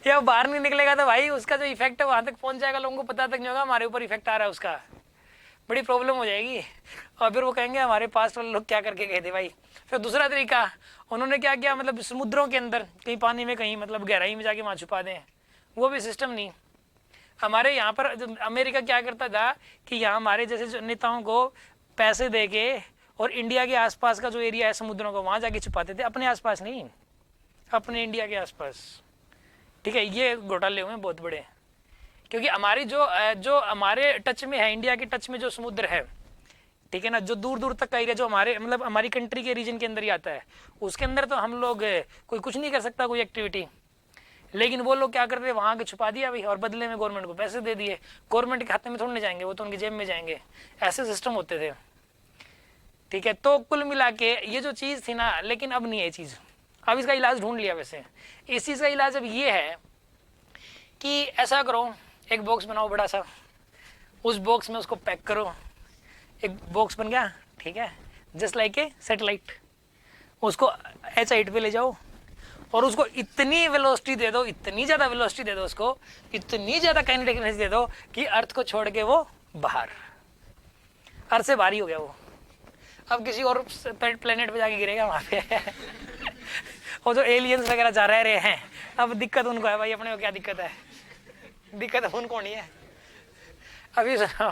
या वो बाहर नहीं निकलेगा तो भाई उसका जो इफेक्ट है वहाँ तक पहुँच जाएगा, लोगों को पता तक नहीं होगा हमारे ऊपर इफेक्ट आ रहा है उसका, बड़ी प्रॉब्लम हो जाएगी। और फिर वो कहेंगे हमारे पास वाले लोग क्या करके गए थे भाई। फिर दूसरा तरीका उन्होंने क्या किया, मतलब समुद्रों के अंदर कहीं पानी में कहीं मतलब गहराई में जाके वहाँ छुपा दें, वो भी सिस्टम नहीं। हमारे यहाँ पर अमेरिका क्या करता था कि यहाँ हमारे जैसे जो नेताओं को पैसे दे के और इंडिया के आसपास का जो एरिया है समुद्रों का वहाँ जाके छुपाते थे, अपने आसपास नहीं, अपने इंडिया के आसपास। ठीक है, ये घोटाले हुए बहुत बड़े, क्योंकि हमारी जो हमारे टच में है, इंडिया के टच में जो समुद्र है, ठीक है ना, जो दूर दूर तक का एरिया जो हमारे मतलब हमारी कंट्री के रीजन के अंदर ही आता है, उसके अंदर तो हम लोग कोई कुछ नहीं कर सकता कोई एक्टिविटी। लेकिन वो लोग क्या करते हैं, वहाँ के छुपा दिया भाई और बदले में गवर्नमेंट को पैसे दे दिए, गवर्नमेंट के खाते में थोड़ी नहीं जाएंगे, वो तो उनकी जेब में जाएंगे, ऐसे सिस्टम होते थे। ठीक है, तो कुल मिला के ये जो चीज़ थी ना, लेकिन अब नहीं है ये चीज़, अब इसका इलाज ढूंढ लिया। वैसे इस चीज़ का इलाज अब ये है कि ऐसा करो, एक बॉक्स बनाओ बड़ा सा, उस बॉक्स में उसको पैक करो, एक बॉक्स बन गया, ठीक है, जस्ट लाइक ए सैटेलाइट, उसको एच हाइट पे ले जाओ और उसको इतनी वेलोसिटी दे दो, इतनी ज़्यादा वेलोसिटी दे दो उसको, इतनी ज़्यादा काइनेटिक एनर्जी दे दो कि अर्थ को छोड़ के वो बाहर, अर्थ से भारी हो गया वो, अब किसी और प्लेनेट पे जाके गिरेगा वहाँ पे वो जो एलियंस वगैरह जा रहे हैं, अब दिक्कत उनको है भाई, अपने को क्या दिक्कत है, दिक्कत उनको नहीं है। अभी सुनो,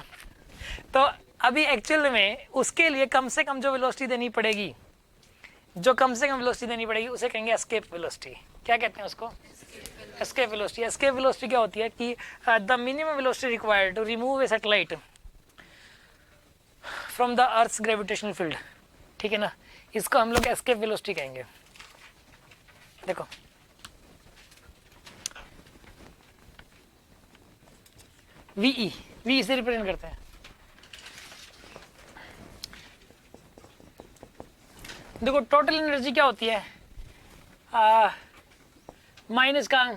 तो अभी एक्चुअल में उसके लिए कम से कम जो वेलोसिटी देनी पड़ेगी, जो कम से कम वेलोसिटी देनी पड़ेगी उसे कहेंगे एस्केप वेलोसिटी। क्या कहते हैं उसको? Escape velocity. एस्केप वेलोसिटी क्या होती है कि the minimum velocity required to remove a satellite from the earth's gravitational field, ठीक है ना, इसको हम लोग एस्केप वेलोसिटी कहेंगे। देखो वी से रिप्रेजेंट करते हैं। देखो टोटल एनर्जी क्या होती है, माइनस का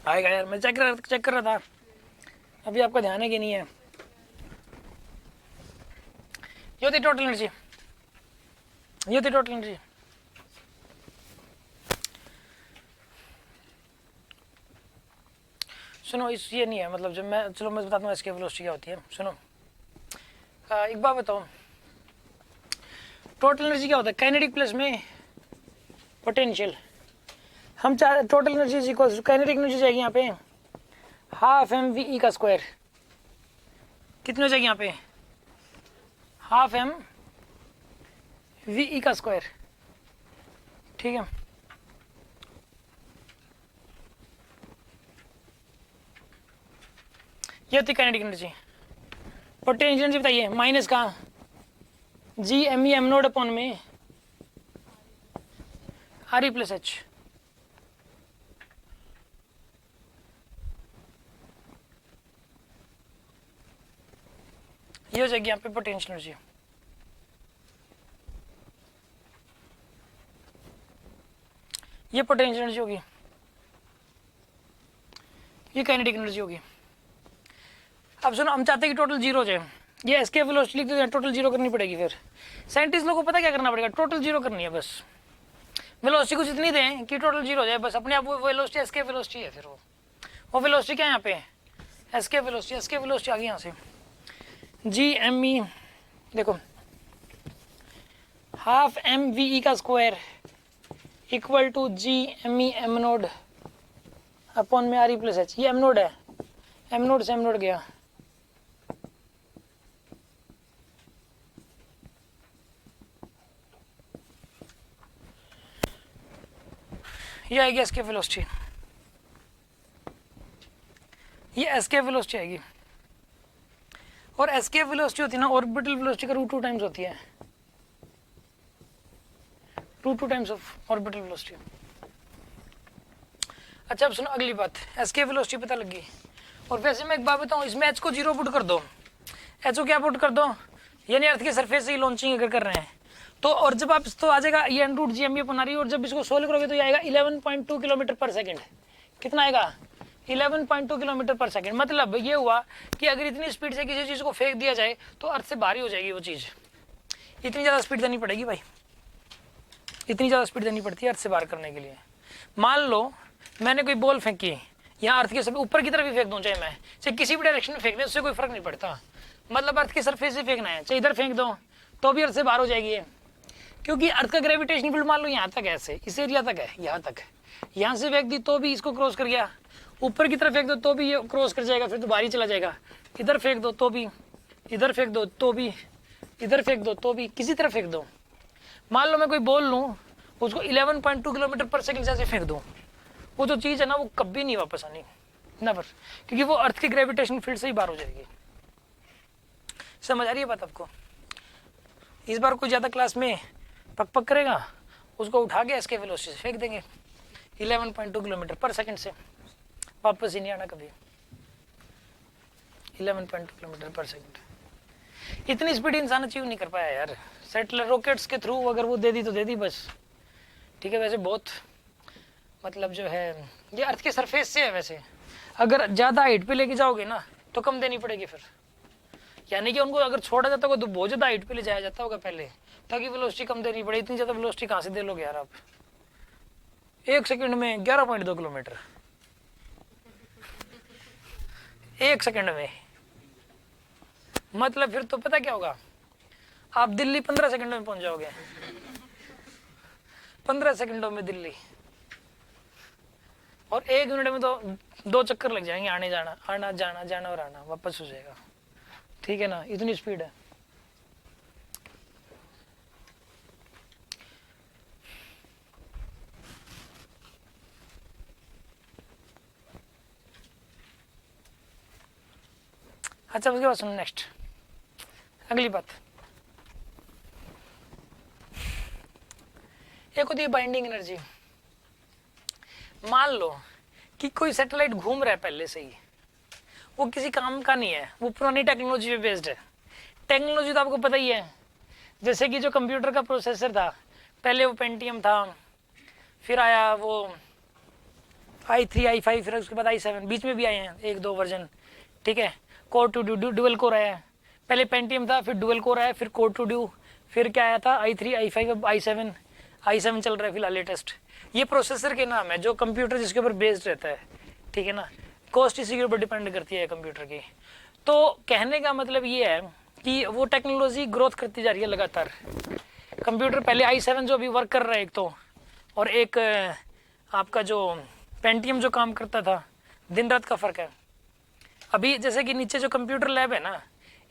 आएगा यार, मैं चेक कर रहा था, अभी आपका ध्यान है कि नहीं है। ये होती टोटल एनर्जी, ये होती टोटल एनर्जी। सुनो, इस ये नहीं है, मतलब जब मैं, चलो मैं बताता हूँ एस्केप वेलोसिटी क्या होती है। सुनो एक बात बताओ, टोटल एनर्जी क्या होता है? काइनेटिक प्लस में पोटेंशियल। हम चाह total energy is equal, kinetic energy जाएगी यहाँ पे हाफ एम वी ई का स्क्वायर, कितनी हो जाएगी यहाँ पे? हाफ एम वी ई का स्क्वायर, ठीक है। ये होती काइनेटिक एनर्जी। पोटेंशियल एनर्जी बताइए, माइनस का G M E M naught upon में आर ई प्लस एच। ये हो जाएगी यहाँ पे पोटेंशियल एनर्जी। ये पोटेंशियल एनर्जी होगी, ये काइनेटिक एनर्जी होगी। अब सुनो, हम चाहते हैं कि टोटल जीरो हो जाए, ये एस्केप वेलोसिटी लिख देते हैं, टोटल जीरो करनी पड़ेगी। फिर साइंटिस्ट लोगों को पता क्या करना पड़ेगा, टोटल जीरो करनी है बस, वेलोसिटी कुछ इतनी दें कि टोटल जीरो हो जाए बस, अपने आप वो वेलोसिटी एस्केप वेलोसिटी है। फिर वो वेलोसिटी क्या है यहाँ पे? Escape velocity. एस्केप वेलोसिटी आ गई यहाँ से जी एम ई, देखो हाफ एम वी ई का square equal to G M E M naught upon में आर ई प्लस एच, ये एम नोड है, एम नोड से एम नोड गया, ये आएगी एस्केप वेलोसिटी, ये एस्केप वेलोसिटी आएगी। और एस्केप वेलोसिटी होती है ना ऑर्बिटल वेलोसिटी का √2 टाइम्स होती है, √2 टाइम्स ऑफ ऑर्बिटल वेलोसिटी। अच्छा अब सुनो अगली बात, एस्केप वेलोसिटी पता लगी। और वैसे मैं एक बात बताऊं, इसमें एच को 0 पुट कर दो, एच को क्या पुट कर दो, यानी अर्थ के सरफेस से ही लॉन्चिंग अगर कर रहे हैं तो, और जब आप तो आ जाएगा ये n√gmv अपना रही, और जब इसको सोल्व करोगे तो ये आएगा 11.2 किलोमीटर पर सेकंड। कितना आएगा 11.2 किलोमीटर पर सेकंड। मतलब ये हुआ कि अगर इतनी स्पीड से किसी चीज को फेंक दिया जाए तो अर्थ से बाहर ही हो जाएगी वो चीज। इतनी ज्यादा स्पीड देनी पड़ेगी भाई, इतनी ज्यादा स्पीड देनी पड़ती है अर्थ से बाहर करने के लिए। मान लो मैंने कोई बॉल फेंकी, यहाँ अर्थ के सब ऊपर की तरफ ही फेंक दूं, चाहे मैं चाहे किसी भी डायरेक्शन में फेंक दें उससे कोई फर्क नहीं पड़ता। मतलब अर्थ के सरफेस से फेंकना है, चाहे इधर फेंक दो तो भी अर्थ से बाहर हो जाएगी ये, क्योंकि अर्थ का ग्रेविटेशन फील्ड मान लो यहाँ तक है, ऐसे इस एरिया तक है, यहाँ तक है, यहाँ से फेंक दी तो भी इसको क्रॉस कर गया, ऊपर की तरफ फेंक दो तो भी ये क्रॉस कर जाएगा, फिर तो बाहर ही चला जाएगा, इधर फेंक दो तो भी, इधर फेंक दो तो भी, इधर फेंक दो तो भी, किसी तरफ फेंक दो। मान लो मैं कोई बॉल लूँ, उसको 11.2 किलोमीटर पर सेकंड से फेंक दूँ, वो जो चीज़ है ना वो कभी नहीं वापस आनी, नेवर, क्योंकि वो अर्थ के ग्रेविटेशन फील्ड से ही बाहर हो जाएगी। समझ आ रही है बात आपको? इस बार कोई ज़्यादा क्लास में पक पक करेगा, उसको उठा के एस्केप वेलोसिटी से फेंक देंगे 11.2 किलोमीटर पर सेकंड से, वापस ही नहीं आना कभी। 11.2 किलोमीटर पर सेकंड, इतनी स्पीड इंसान अचीव नहीं कर पाया यार। सेटेलाइट रॉकेट्स के थ्रू अगर वो दे दी तो दे दी बस, ठीक है। वैसे बहुत मतलब जो है ये अर्थ के सरफेस से है, वैसे अगर ज़्यादा हाइट पे लेके जाओगे ना तो कम देनी पड़ेगी फिर, यानी कि उनको अगर छोड़ा जाता होगा तो बहुत ज़्यादा हाइट पे ले जाया जाता होगा पहले, ताकि वेलोसिटी कम देनी पड़े। इतनी ज़्यादा वेलोसिटी कहाँ से दे लोगे यार आप, 1 सेकंड में 11.2 किलोमीटर, 1 सेकंड में, मतलब फिर तो पता क्या होगा, आप दिल्ली 15 सेकंडों में पहुंच जाओगे, 15 सेकंडों में दिल्ली, और 1 मिनट में तो 2 चक्कर लग जाएंगे, आने जाना, आना जाना, जाना और आना, वापस हो जाएगा, ठीक है ना, इतनी स्पीड है। अच्छा उसके बाद सुनो नेक्स्ट, अगली बात, एक होती है बाइंडिंग एनर्जी। मान लो कि कोई सैटेलाइट घूम रहा है पहले से ही, वो किसी काम का नहीं है, वो पुरानी टेक्नोलॉजी पे बेस्ड है। टेक्नोलॉजी तो आपको पता ही है, जैसे कि जो कंप्यूटर का प्रोसेसर था पहले वो पेंटियम था, फिर आया वो i3 i5, फिर उसके बाद i7, बीच में भी आए हैं 1-2 वर्जन, ठीक है। Core two duo dual core आया है, पहले पेंटियम था, फिर डुअल कोर आया, फिर कोर टू ड्यू, फिर क्या आया था i3 i5, अब i7 चल रहा है फिलहाल लेटेस्ट। ये प्रोसेसर के नाम है जो कंप्यूटर जिसके ऊपर बेस्ड रहता है, ठीक है ना। कॉस्ट इसी के ऊपर डिपेंड करती है कंप्यूटर की। तो कहने का मतलब ये है कि वो टेक्नोलॉजी ग्रोथ करती जा रही है लगातार। कंप्यूटर पहले i7 जो अभी वर्क कर रहा है एक तो, और एक आपका जो पेंटियम जो काम करता था, दिन रात का फ़र्क है। अभी जैसे कि नीचे जो कंप्यूटर लैब है ना,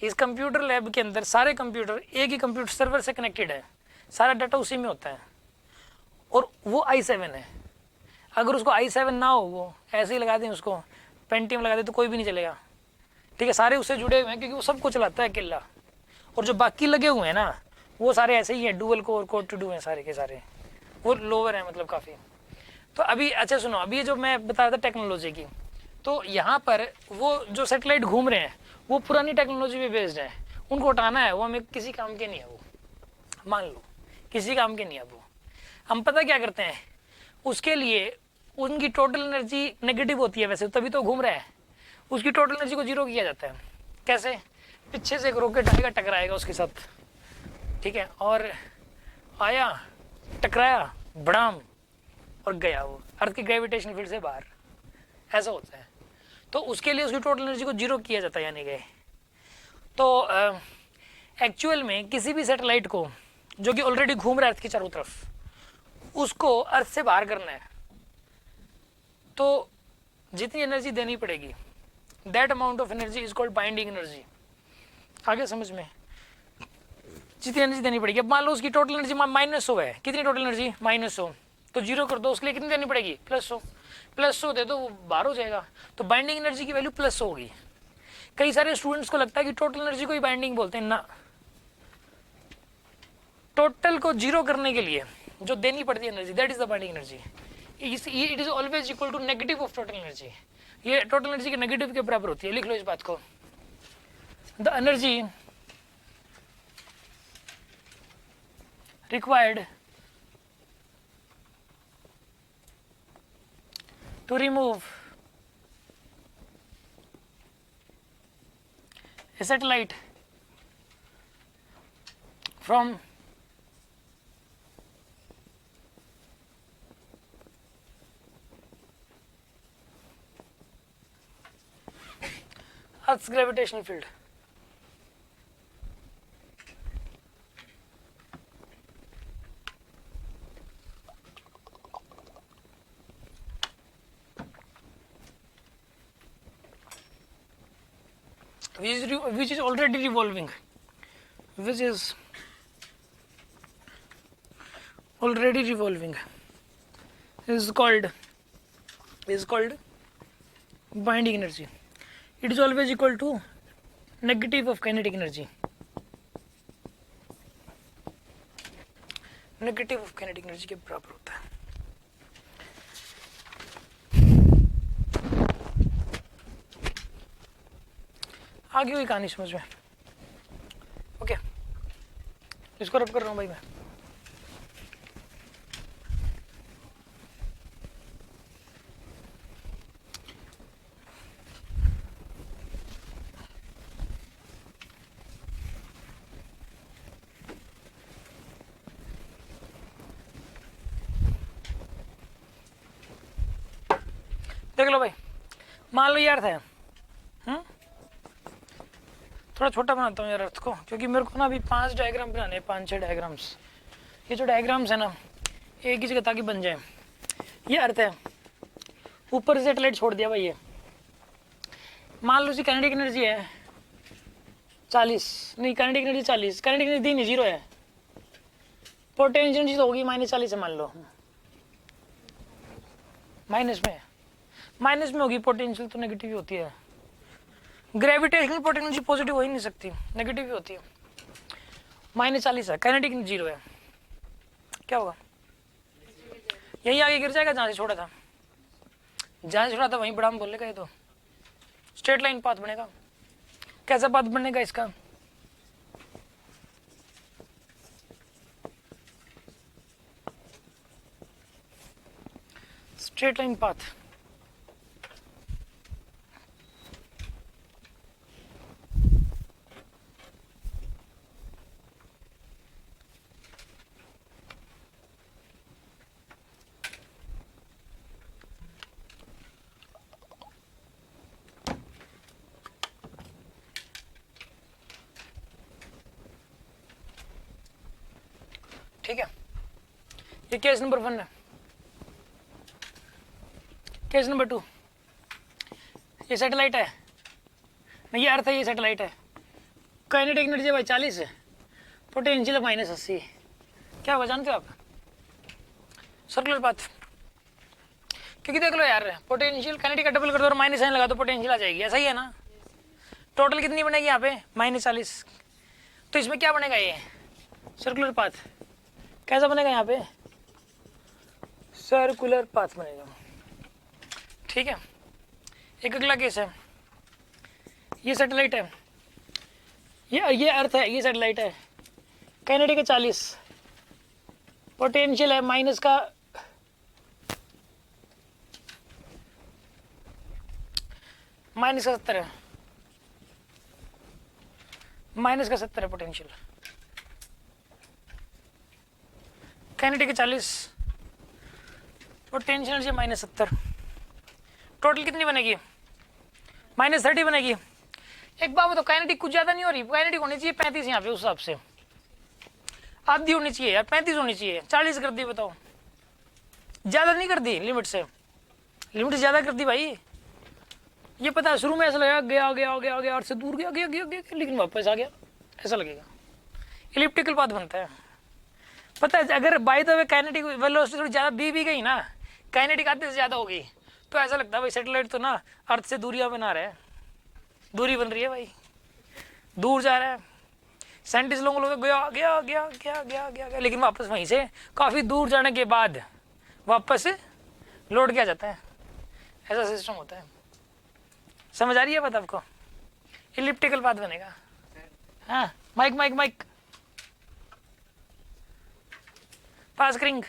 इस कंप्यूटर लैब के अंदर सारे कंप्यूटर एक ही कंप्यूटर सर्वर से कनेक्टेड है, सारा डाटा उसी में होता है, और वो i7 है। अगर उसको i7 ना हो, वो ऐसे ही लगा दें, उसको पेंटियम लगा दें तो कोई भी नहीं चलेगा, ठीक है। सारे उससे जुड़े हुए हैं क्योंकि वो सबको चलाता है अकेला, और जो बाकी लगे हुए हैं ना वो सारे ऐसे ही हैं, dual core, core two duo हैं सारे के सारे, वो लोअर हैं मतलब काफ़ी। तो अभी अच्छा सुनो, अभी ये जो मैं बता रहा था टेक्नोलॉजी की, तो यहाँ पर वो जो सैटेलाइट घूम रहे हैं वो पुरानी टेक्नोलॉजी पे बेस्ड है, उनको हटाना है, वो हमें किसी काम के नहीं है, वो मान लो किसी काम के नहीं है वो। हम पता क्या करते हैं, उसके लिए उनकी टोटल एनर्जी नेगेटिव होती है वैसे, तभी तो घूम रहा है, उसकी टोटल एनर्जी को जीरो किया जाता है। कैसे? पीछे से एक रॉकेट आएगा, टकराएगा उसके साथ, ठीक है, और आया, टकराया, बड़ाम, और गया वो अर्थ की ग्रेविटेशन फील्ड से बाहर, ऐसा होता है। तो उसके लिए उसकी टोटल एनर्जी को जीरो किया जाता है, यानी कि तो एक्चुअल में किसी भी सैटेलाइट को जो कि ऑलरेडी घूम रहा है अर्थ की चारों तरफ, उसको अर्थ से बाहर करना है, तो जितनी एनर्जी देनी पड़ेगी, that amount of energy is called binding energy. आगे समझ में, जितनी एनर्जी देनी पड़ेगी। अब मान लो उसकी टोटल एनर्जी -100 है, कितनी टोटल एनर्जी -100, तो जीरो कर दो, उसके लिए कितनी देनी पड़ेगी +100, +100 दे दो, वो बाहर हो जाएगा। तो बाइंडिंग एनर्जी की वैल्यू +100 होगी। कई सारे स्टूडेंट्स को लगता है कि टोटल एनर्जी को ही बाइंडिंग बोलते हैं ना, टोटल को जीरो करने के लिए जो देनी पड़ती है energy, that is the binding energy. It is always equal to negative of total energy. ये टोटल एनर्जी के नेगेटिव के बराबर होती है, लिख लो इस बात को। The energy required to remove a satellite from Earth's gravitational field. Which is already revolving, which is already revolving, is called binding energy. It is always equal to negative of kinetic energy. Negative of kinetic energy के बराबर होता है। आगे हुई कहानी समझ में? Okay, इसको रब कर रहा हूँ भाई मैं। देख लो भाई, मान लो ये अर्थ है, थोड़ा छोटा बनाता हूँ यार अर्थ को, क्योंकि मेरे को ना अभी 5 डायग्राम बनाने हैं, 5-6 डायग्राम्स। ये जो डायग्राम्स है ना, एक ही जगह ताकि बन जाए। ये अर्थ है, ऊपर से सैटेलाइट छोड़ दिया भाई। ये मान लो उसकी काइनेटिक एनर्जी है 40, नहीं काइनेटिक एनर्जी 40, काइनेटिक एनर्जी नहीं 0 है। पोटेंशियल एनर्जी तो होगी -40 है, मान लो माइनस में होगी। पोटेंशियल तो नेगेटिव ही होती है। ग्रेविटेशनल पोटेंशियल एनर्जी पॉजिटिव हो ही नहीं सकती, नेगेटिव ही होती है। -40 है, काइनेटिक 0 है, क्या होगा? यही आगे गिर जाएगा जहां से छोड़ा था। जहां से छोड़ा था वहीं बड़ा हम बोलेगा। ये तो स्ट्रेट लाइन पाथ बनेगा। कैसा पाथ बनेगा इसका? Straight line path. ठीक है, ये केस नंबर 1 है। केस नंबर 2, ये सैटेलाइट है, नहीं ये अर्थ है, ये सैटेलाइट है। काइनेटिक एनर्जी भाई 40 है, पोटेंशियल -80। क्या होगा जानते हो आप? Circular path. क्योंकि देख लो यार, पोटेंशियल काइनेटिक का डबल कर दो और माइनस साइन लगा दो, पोटेंशियल आ जाएगी। ऐसा ही है ना? टोटल कितनी बनेगी यहाँ पे? -40। तो इसमें क्या बनेगा? ये सर्कुलर पाथ। कैसा बनेगा यहाँ पे? सर्कुलर पाथ बनेगा। ठीक है, एक अगला केस है। ये सैटेलाइट है, ये अर्थ है, ये सैटेलाइट है। काइनेटिक है 40, पोटेंशियल है माइनस का -70 है, -70 है potential. Kinetic 40, potential energy -70। Total कितनी बनेगी? -30 बनेगी। एक बात बताओ, काइनेटिक कुछ ज्यादा नहीं हो रही? काइनेटिक होनी चाहिए 35 यहाँ पे, उस हिसाब से आधी होनी चाहिए यार, 35 होनी चाहिए। 40 कर दी, बताओ ज्यादा नहीं कर दी लिमिट से? लिमिट ज्यादा कर दी भाई, ये पता है शुरू में ऐसा लगेगा गया गया गया गया अर्थ से दूर गया गया गया गया, लेकिन वापस आ गया, ऐसा लगेगा। इलिप्टिकल पाथ बनता है। पता है अगर by the way kinetic velocity थोड़ी ज़्यादा दी भी गई ना, काइनेटिक आधे से ज़्यादा होगी, तो ऐसा लगता है भाई सैटेलाइट तो ना अर्थ से दूरियां बना रहा है, दूरी बन रही है भाई, दूर जा रहा है। साइंटिस्ट लोगों को गया गया गया गया गया गया गया, लेकिन वापस वहीं से काफ़ी दूर जाने के बाद वापस लौट के आ जाता है। ऐसा सिस्टम होता है। समझ आ रही है बात आपको? इलिप्टिकल पाथ बनेगा। हाँ माइक माइक माइक पास करिंग,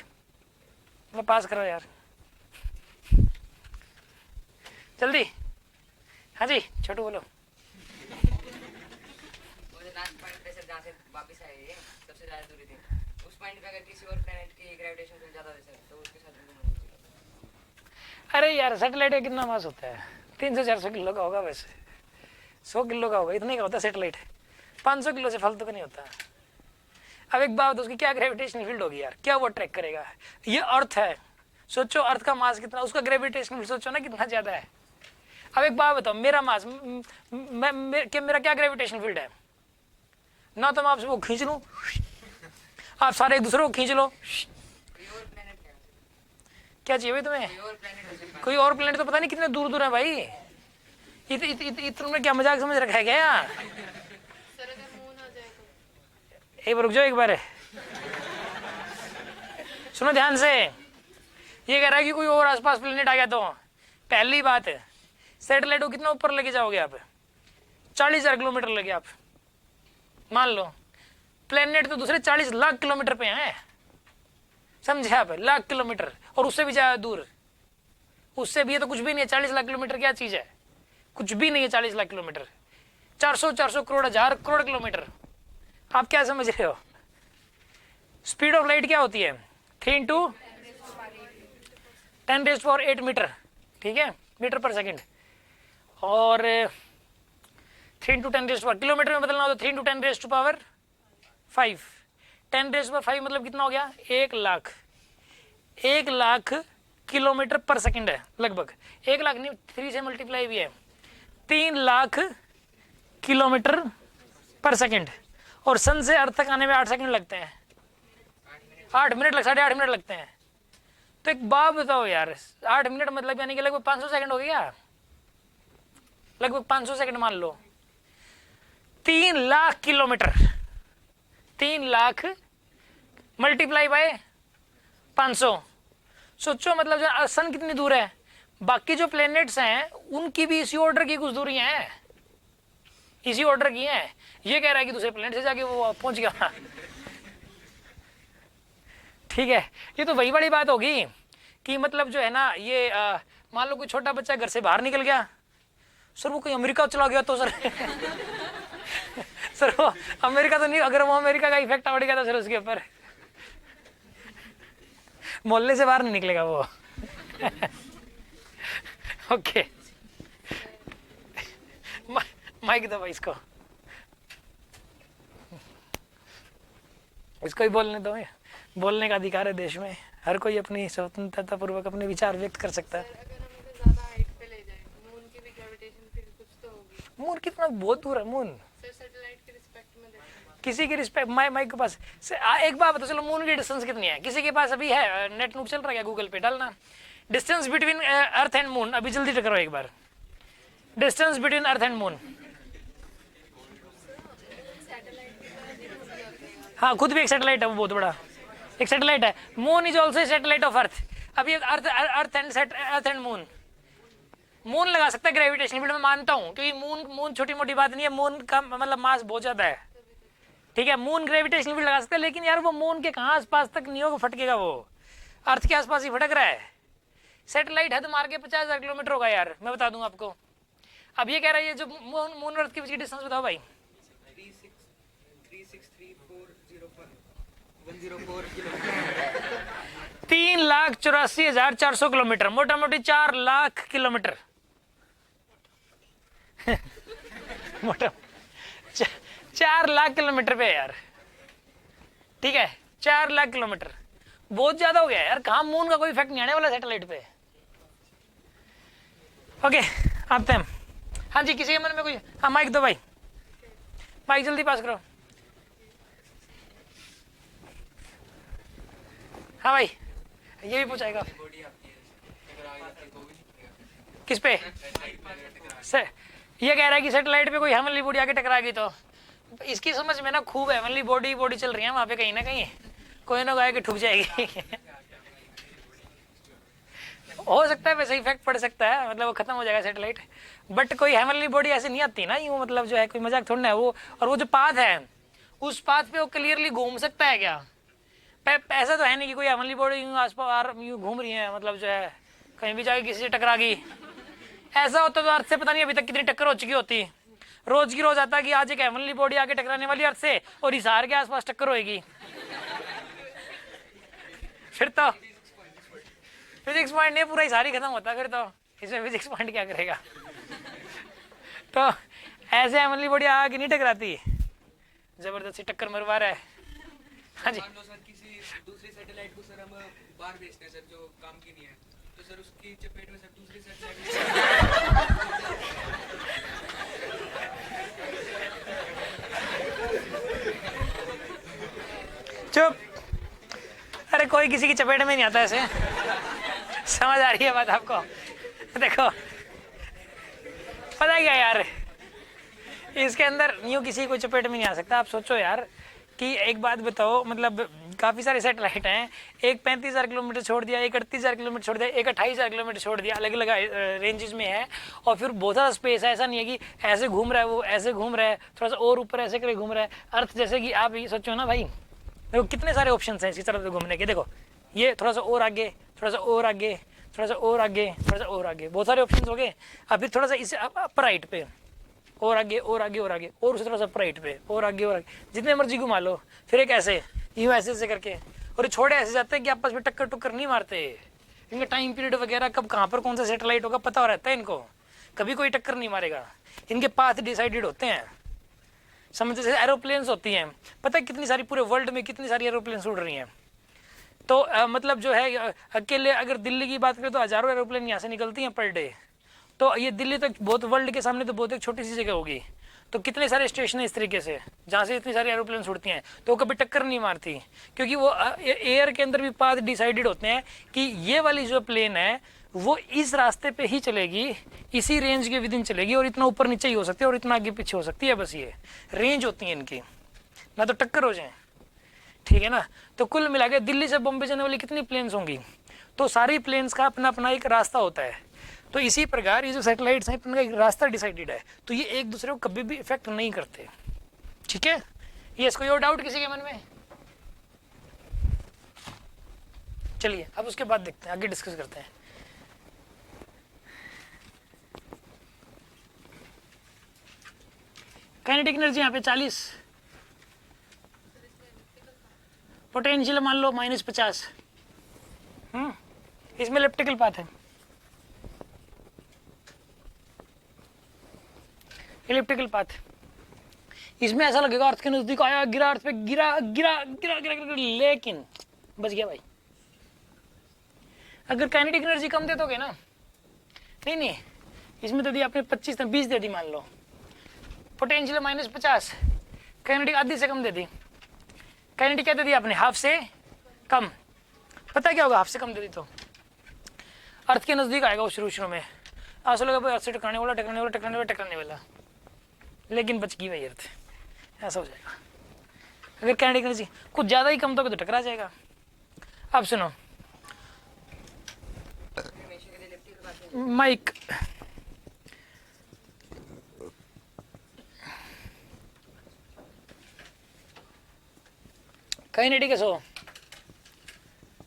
वो पास करो यार जल्दी। हाँ जी छोटू बोलो। लास्ट पॉइंट पे सर जहाँ से वापस आए ये सबसे ज़्यादा दूरी थी, उस पॉइंट पे अगर किसी और प्लैनेट की ग्रेविटेशन फील्ड ज़्यादा हो सर तो उसके साथ भी घूमना चाहिए। अरे यार सैटेलाइट का कितना मास होता है? 300-400 किलो का होगा, वैसे 100 किलो का होगा, इतने का होता है सैटेलाइट। 500 किलो से फालतू का नहीं होता। अब एक बात, उसकी क्या ग्रेविटेशनल फील्ड होगी यार, क्या वो ट्रैक करेगा? ये अर्थ है, सोचो अर्थ का मास कितना, उसका ग्रेविटेशनल फील्ड सोचो ना कितना ज़्यादा है। अब एक बात बताओ, मेरा मास मेरा क्या ग्रेविटेशनल फील्ड है ना, तो मैं आपसे वो खींच लूँ, आप सारे एक दूसरे को खींच लो। क्या चाहिए भाई तुम्हें? कोई और प्लेनेट तो पता नहीं कितने दूर दूर है भाई। तुमने क्या मजाक समझ रखा है क्या? एक बार रुक जाओ, एक बार सुनो ध्यान से। ये कह रहा है कि कोई और आसपास प्लेनेट आ गया तो पहली बात है सैटेलाइट को कितना ऊपर लेके जाओगे आप? 40,000 किलोमीटर लगे आप मान लो। प्लेनेट तो दूसरे 40 लाख किलोमीटर पे हैं, समझे आप? लाख किलोमीटर, और उससे भी ज्यादा दूर, उससे भी ये तो कुछ भी नहीं है। 40 लाख किलोमीटर क्या चीज है? कुछ भी नहीं है 40 लाख किलोमीटर। 400 करोड़ हजार करोड़ किलोमीटर। आप क्या समझ रहे हो? स्पीड ऑफ लाइट क्या होती है? 3 × 10⁸ मीटर, ठीक है, मीटर पर सेकंड। और 3 × 10⁻, किलोमीटर में बदलना हो तो 3 × 10⁵ 10⁵ मतलब कितना हो गया? 1 लाख। 1 लाख किलोमीटर पर सेकंड है लगभग। 1 लाख नहीं, 3 से मल्टीप्लाई भी है, 3 लाख किलोमीटर पर सेकंड। और सन से अर्थ तक आने में 8 सेकंड लगते हैं, 8 मिनट 8.5 मिनट लगते हैं। तो एक बात बताओ यार, 8 मिनट मतलब यानी कि लगभग 500 सेकंड हो गया, लगभग 500 सेकंड मान लो। 3 lakh kilometre, 3 lakh multiply by 500। सोचो मतलब जो सन कितनी दूर है। बाकी जो प्लेनेट्स हैं उनकी भी इसी ऑर्डर की कुछ दूरियां हैं, इसी ऑर्डर की हैं। ये कह रहा है कि दूसरे प्लेनेट से जाके वो पहुंच गया। ठीक है, ये तो वही बड़ी बात होगी कि मतलब जो है ना ये मान लो कोई छोटा बच्चा घर से बाहर निकल गया, सर वो कोई अमेरिका चला गया तो सर सर वो अमेरिका तो नहीं, अगर वो अमेरिका का इफेक्ट पड़ गया तो सर उसके ऊपर मोहल्ले से बाहर नहीं निकलेगा वो। ओके माइक दो भाई इसको ही बोलने दो। बोलने का अधिकार है देश में, हर कोई अपनी स्वतंत्रता पूर्वक अपने विचार व्यक्त कर सकता है। अगर हम उसे ज़्यादा हाइट पे ले जाएं, मून की भी ग्रेविटेशन फील्ड कुछ तो होगी। मून कितना बहुत दूर है मून, सर सैटेलाइट के रिस्पेक्ट में देखते हैं। किसी की रिस्पेक्ट माइक के पास एक बात बताओ, चलो मून की डिस्टेंस कितनी है? किसी के पास अभी है? नेट चल रहा है गूगल पे डालना distance between earth and moon, अभी जल्दी टकराओ एक बार। Distance between earth and moon. हाँ खुद भी एक सैटेलाइट है, वो बहुत बड़ा एक सैटेलाइट है। Moon is also satellite of earth. अभी अर्थ एंड मून लगा सकता है ग्रेविटेशन फील्ड में, मानता हूँ, क्योंकि मून छोटी मोटी बात नहीं है। मून का मतलब मास बहुत ज्यादा है, ठीक है। मून ग्रेविटेशन फील्ड लगा सकता है, लेकिन यार वो मून के कहाँ आसपास तक नहीं होगा, फटकेगा वो अर्थ के आसपास ही फटक रहा है। सैटेलाइट हद मार के 50,000 किलोमीटर होगा यार, मैं बता दूंगा आपको। अब ये कह रहा है ये जो मून और अर्थ के बीच की डिस्टेंस बताओ भाई। 3,84,400 किलोमीटर, मोटा मोटी 4 लाख किलोमीटर। मोटा 4 लाख किलोमीटर पे यार, ठीक है, 4 लाख किलोमीटर बहुत ज्यादा हो गया यार। कहाँ मून का कोई इफेक्ट नहीं आने वाला सैटेलाइट पे। ओके आते हैं। हाँ जी, किसी के मन में कोई, हाँ माइक दो भाई, माइक जल्दी पास करो। हाँ भाई, ये भी पूछाएगा किस पे से, ये कह रहा है कि सैटेलाइट पे कोई हेवनली बॉडी आके टकरा गई तो इसकी समझ में ना खूब हेवनली बॉडी चल रही है वहां पे, कहीं ना कहीं कोई ना कोई के ठुक जाएगी। हो सकता है वैसे इफेक्ट पड़ सकता है, मतलब वो खत्म हो जाएगा सैटेलाइट, बट कोई हेवनली बॉडी ऐसे नहीं आती ना यूं, मतलब जो है कोई मजाक थोड़ा ना है वो। और वो जो पाथ है उस पाथ पे वो क्लियरली घूम सकता है क्या? ऐसा तो है नहीं कि कोई हेवनली बॉडी यूं आसपास यूं घूम रही है, मतलब जो है कहीं भी जाके किसी से टकरा गई। ऐसा होता तो अर्थ से पता नहीं अभी तक कितनी टक्कर हो चुकी होती। रोज की रोज आता कि आज एक हेवनली बॉडी आके टकराने वाली अर्थ से और हिसार के आसपास टक्कर होएगी। फिर तो फिजिक्स पॉइंट नहीं, पूरा हिसार ही खत्म होता फिर तो, इसमें फिजिक्स पॉइंट क्या करेगा। तो ऐसे हेवनली बॉडी आके नहीं टकराती, जबरदस्ती टक्कर मरवा रहा है। हाँ जी, मान लो सर किसी दूसरी सैटेलाइट को सर हम बाहर भेजते हैं सर जो काम की नहीं है, तो सर उसकी चपेट में सर दूसरी सैटेलाइट चुप, अरे कोई किसी की चपेट में नहीं आता ऐसे। समझ आ रही है बात आपको? देखो पता है क्या यार, इसके अंदर यूं किसी को चपेट में नहीं आ सकता। आप सोचो यार कि एक बात बताओ, मतलब काफ़ी सारे सैटेलाइट हैं, एक 35,000 किलोमीटर छोड़ दिया, एक 38,000 किलोमीटर छोड़ दिया, एक 28,000 किलोमीटर छोड़ दिया, अलग अलग रेंजेस में है। और फिर बहुत ज़्यादा स्पेस है, ऐसा नहीं है कि ऐसे घूम रहा है वो ऐसे घूम रहा है, थोड़ा सा और ऊपर ऐसे करके घूम रहा है। अर्थ जैसे कि आप ये सोचो ना भाई, देखो कितने सारे ऑप्शन हैं इसी तरफ से घूमने के। देखो ये थोड़ा सा और आगे, थोड़ा सा और आगे, थोड़ा सा और आगे, थोड़ा सा और आगे, बहुत सारे ऑप्शन हो गए। अभी थोड़ा सा इसे अपर राइट पे और आगे और आगे और आगे, और उसे थोड़ा सा राइट पे और आगे और आगे, जितने मर्जी घुमा लो। फिर एक ऐसे यूँ ऐसे करके, और ये छोड़े ऐसे जाते हैं कि आपस में टक्कर टुक्कर नहीं मारते। इनका टाइम पीरियड वगैरह कब कहाँ पर कौन सा सैटेलाइट होगा पता हो रहता है इनको, कभी कोई टक्कर नहीं मारेगा। इनके पाथ डिसाइडेड होते हैं, समझ, जैसे एरोप्लेन्स होती हैं, पता है कितनी सारी पूरे वर्ल्ड में कितनी सारी एरोप्लेन्स उड़ रही हैं। तो मतलब जो है अकेले अगर दिल्ली की बात करें तो हज़ारों एरोप्लेन यहाँ से निकलती हैं पर डे। तो ये दिल्ली तो बहुत, वर्ल्ड के सामने तो बहुत एक छोटी सी जगह होगी। तो कितने सारे स्टेशन है इस तरीके से जहाँ से इतनी सारी एरोप्लेन उड़ती हैं, तो वो कभी टक्कर नहीं मारती, क्योंकि वो एयर के अंदर भी पाथ डिसाइडेड होते हैं कि ये वाली जो प्लेन है वो इस रास्ते पे ही चलेगी, इसी रेंज के विदिन चलेगी, और इतना ऊपर नीचे ही हो सकती है और इतना आगे पीछे हो सकती है। बस ये रेंज होती है इनकी, ना तो टक्कर हो जाए, ठीक है ना। तो कुल मिला के दिल्ली से बॉम्बे जाने वाली कितनी प्लेन्स होंगी, तो सारी प्लेन्स का अपना अपना एक रास्ता होता है। तो इसी प्रकार ये जो सैटेलाइट्स हैं इनका एक रास्ता डिसाइडेड है, तो ये एक दूसरे को कभी भी इफेक्ट नहीं करते, ठीक है। ये इसको और डाउट किसी के मन में? चलिए अब उसके बाद देखते हैं, आगे डिस्कस करते हैं। काइनेटिक एनर्जी यहाँ पे 40, पोटेंशियल मान लो -50। इसमें इलिप्टिकल पाथ है, इलिप्टिकल पाथ। इसमें ऐसा लगेगा अर्थ के नजदीक आया, गिरा अर्थ पे, गिरा गिरा गिरा गिरा गिरा, लेकिन बच गया भाई। अगर काइनेटिक एनर्जी कम दे दोगे ना, नहीं इसमें तो दी आपने 25 20 दे दी मान लो, पोटेंशियल -50, काइनेटिक आधी से कम दे दी। काइनेटिक क्या दे दी आपने? हाफ से कम। पता क्या होगा हाफ से कम दे दी तो अर्थ के नजदीक आएगा वो शुरू में, ऐसा लगा भाई अर्थ से टकराने वाला टकराने वाला टकराने वाला टकराने वाला, लेकिन बच गई भाई अर्थ, ऐसा हो जाएगा। अगर काइनेटिक एनर्जी कुछ ज़्यादा ही कम दोगे तो टकरा जाएगा। अब सुनो माइक, काइनेटिक है 100,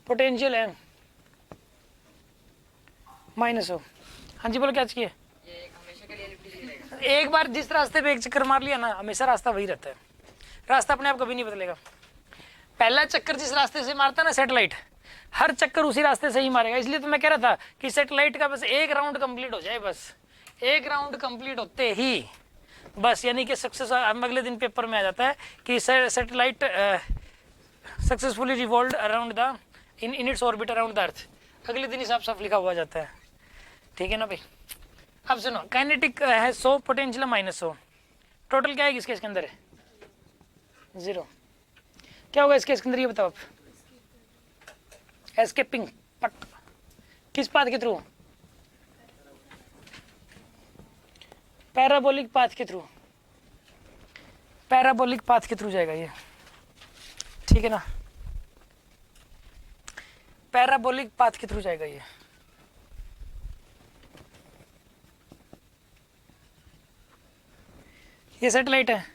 पोटेंशियल है -100। हाँ जी बोलो क्या चाहिए? ये हमेशा के लिए elliptical रहेगा। एक बार जिस रास्ते पे एक चक्कर मार लिया ना, हमेशा रास्ता वही रहता है, रास्ता अपने आप कभी नहीं बदलेगा। पहला चक्कर जिस रास्ते से मारता है ना सैटेलाइट, हर चक्कर उसी रास्ते से ही मारेगा। इसलिए तो मैं कह रहा था कि सैटेलाइट का बस एक राउंड कंप्लीट हो जाए, बस एक राउंड कंप्लीट होते ही बस, यानी कि सक्सेस, अगले दिन पेपर में आ जाता है कि satellite successfully revolved around the in its orbit around the अर्थ, अगले दिन ही साफ साफ लिखा हुआ जाता है, ठीक है ना भाई। अब सुनो, काइनेटिक है 100, पोटेंशियल -100, टोटल क्या है इस केस के अंदर? 0। क्या होगा इस केस के अंदर ये बताओ आप? एस्केपिंग पट किस पाथ के थ्रू? पैराबोलिक पाथ के थ्रू, पैराबोलिक पाथ के थ्रू जाएगा ये, ठीक है ना, पैराबोलिक पाथ के थ्रू जाएगा ये। ये सैटेलाइट है,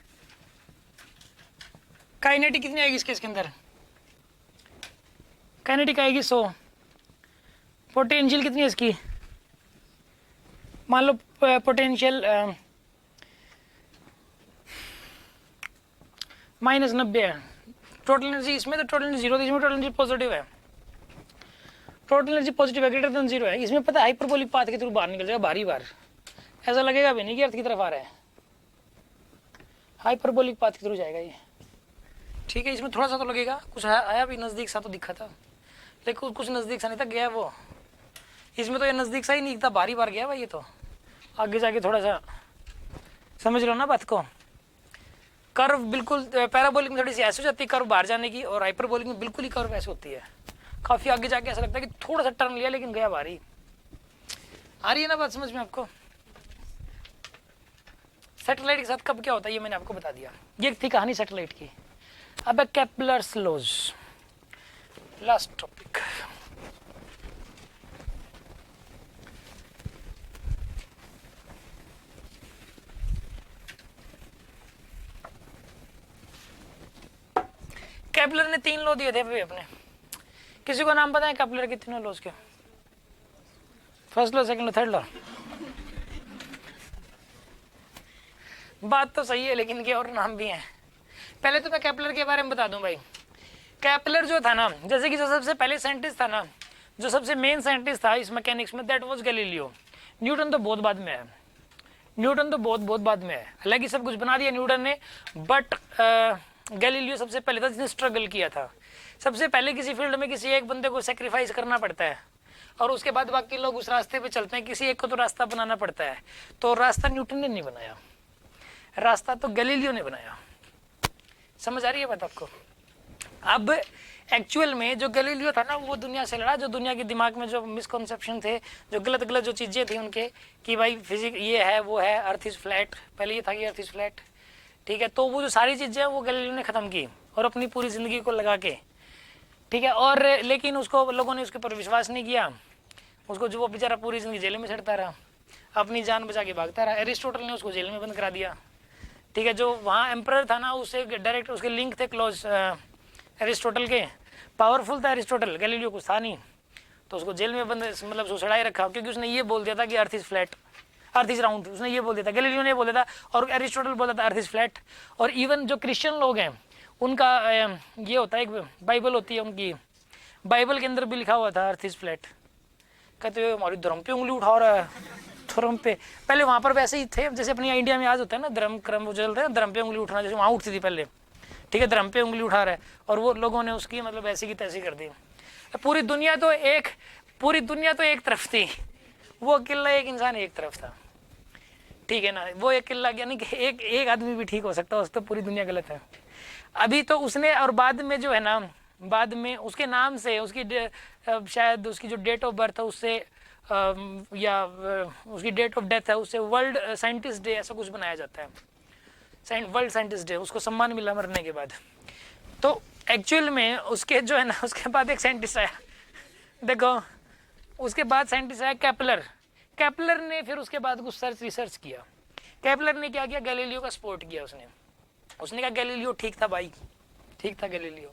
काइनेटिक कितनी आएगी इस केस के अंदर? काइनेटिक आएगी 100, पोटेंशियल कितनी है इसकी? मान लो पोटेंशियल -90 है। टोटल एनर्जी इसमें तो टोटल एनर्जी 0 थी, इसमें टोटल एनर्जी पॉजिटिव है, टोटल एनर्जी पॉजिटिव है, ग्रेटर देन 0 है। इसमें पता है हाइपरबोलिक पाथ के थ्रू बाहर निकल जाएगा बारी बार, ऐसा लगेगा भी नहीं कि अर्थ की तरफ आ रहा है, हाइपरबोलिक पाथ के थ्रू जाएगा ये, ठीक है। इसमें थोड़ा सा तो लगेगा, कुछ आया भी नज़दीक सा तो दिखा था, लेकिन कुछ नज़दीक सा नहीं था गया वो। इसमें तो ये नज़दीक सा ही नहीं था, बारी बार गया भाई ये तो। आगे जाके थोड़ा सा समझ लो ना बात को। कर्व बिल्कुल पैराबोलिक में थोड़ी सी ऐसे हो जाती है कर्व बाहर जाने की, और हाइपरबोलिक में बिल्कुल ही कर्व ऐसे होती है। काफ़ी आगे जाके ऐसा लगता है कि थोड़ा सा टर्न लिया लेकिन गया बाहर ही। आ रही है ना बात समझ में आपको? सैटेलाइट के साथ कब क्या होता है ये मैंने आपको बता दिया। ये थी कहानी सैटेलाइट की। अब Kepler's laws, last topic. Kepler ने 3 लॉ दिए थे भाई अपने। किसी को नाम पता है केपलर के तीनों लॉज के? First law, second law, third law? बात तो सही है लेकिन इनके और नाम भी हैं। पहले तो मैं केपलर के बारे में बता दूं भाई। केपलर जो था ना, जैसे कि जो सबसे पहले साइंटिस्ट था ना, जो सबसे मेन साइंटिस्ट था इस मैकेनिक्स में, दैट वाज गैलीलियो। न्यूटन तो बहुत बाद में है, न्यूटन तो बहुत बाद में है। हालांकि सब कुछ बना दिया न्यूटन ने, बट गैलीलियो सबसे पहले था जिसने स्ट्रगल किया था। सबसे पहले किसी फील्ड में किसी एक बंदे को सेक्रीफाइस करना पड़ता है, और उसके बाद बाकी लोग उस रास्ते पे चलते हैं। किसी एक को तो रास्ता बनाना पड़ता है, तो रास्ता न्यूटन ने नहीं बनाया, रास्ता तो गैलीलियो ने बनाया। समझ आ रही है बात आपको? अब एक्चुअल में जो गैलीलियो था ना, वो दुनिया से लड़ा, जो दुनिया के दिमाग में जो मिसकॉन्सेप्शन थे, जो गलत जो चीज़ें थी उनके, कि भाई फिजिक्स ये है वो है, अर्थ इज फ्लैट। पहले ये था कि अर्थ इज फ्लैट, ठीक है। तो वो जो सारी चीज़ें हैं वो गैलीलियो ने ख़त्म की, और अपनी पूरी ज़िंदगी को लगा के, ठीक है। और लेकिन उसको लोगों ने उसके ऊपर विश्वास नहीं किया, उसको जो वो बेचारा पूरी ज़िंदगी जेल में चढ़ता रहा, अपनी जान बचा के भागता रहा। एरिस्टोटल ने उसको जेल में बंद करा दिया, ठीक है। जो वहाँ एम्परर था ना, उससे डायरेक्ट उसके लिंक थे क्लोज एरिस्टोटल के, पावरफुल था एरिस्टोटल, गैलीलियो कुछ था नहीं, तो उसको जेल में बंद, मतलब उसको सड़ाए रखा, क्योंकि उसने ये बोल दिया था कि earth is flat, earth is round. उसने ये बोल दिया था, गैलीलियो ने बोल दिया था, और एरिस्टोटल बोलता था अर्थ इज फ्लैट। और इवन जो क्रिश्चियन लोग हैं उनका ये होता है, एक बाइबल होती है उनकी, बाइबल के अंदर भी लिखा हुआ था अर्थ इज फ्लैट। कहते हुए हमारी धर्म पे उंगली उठा रहा है, धर्म पे। पहले वहाँ पर वैसे ही थे, जैसे अपनी इंडिया में आज होता है ना धर्म क्रम चल रहे हैं, धर्म पे उंगली उठाना, जैसे वहाँ उठती थी पहले, ठीक है, धर्म पे उंगली उठा रहा है। और वो लोगों ने उसकी मतलब ऐसी की तैसी कर दी। पूरी दुनिया तो एक तरफ थी, वो अकेला एक इंसान एक तरफ था, ठीक है ना। वो अकेला, यानी कि एक आदमी भी ठीक हो सकता है, उस तो पूरी दुनिया गलत है। अभी तो उसने, और बाद में जो है ना, बाद में उसके नाम से, उसकी शायद उसकी जो डेट ऑफ बर्थ है उससे, या उसकी डेट ऑफ डेथ है उससे वर्ल्ड साइंटिस्ट डे ऐसा कुछ बनाया जाता है, वर्ल्ड साइंटिस्ट डे, उसको सम्मान मिला मरने के बाद। तो एक्चुअल में उसके जो है ना, उसके बाद एक साइंटिस्ट आया, देखो उसके बाद साइंटिस्ट आया केपलर। केपलर ने फिर उसके बाद कुछ रिसर्च किया। केपलर ने क्या किया, गैलीलियो का सपोर्ट किया। उसने कहा गैलीलियो ठीक था भाई, ठीक था गैलीलियो,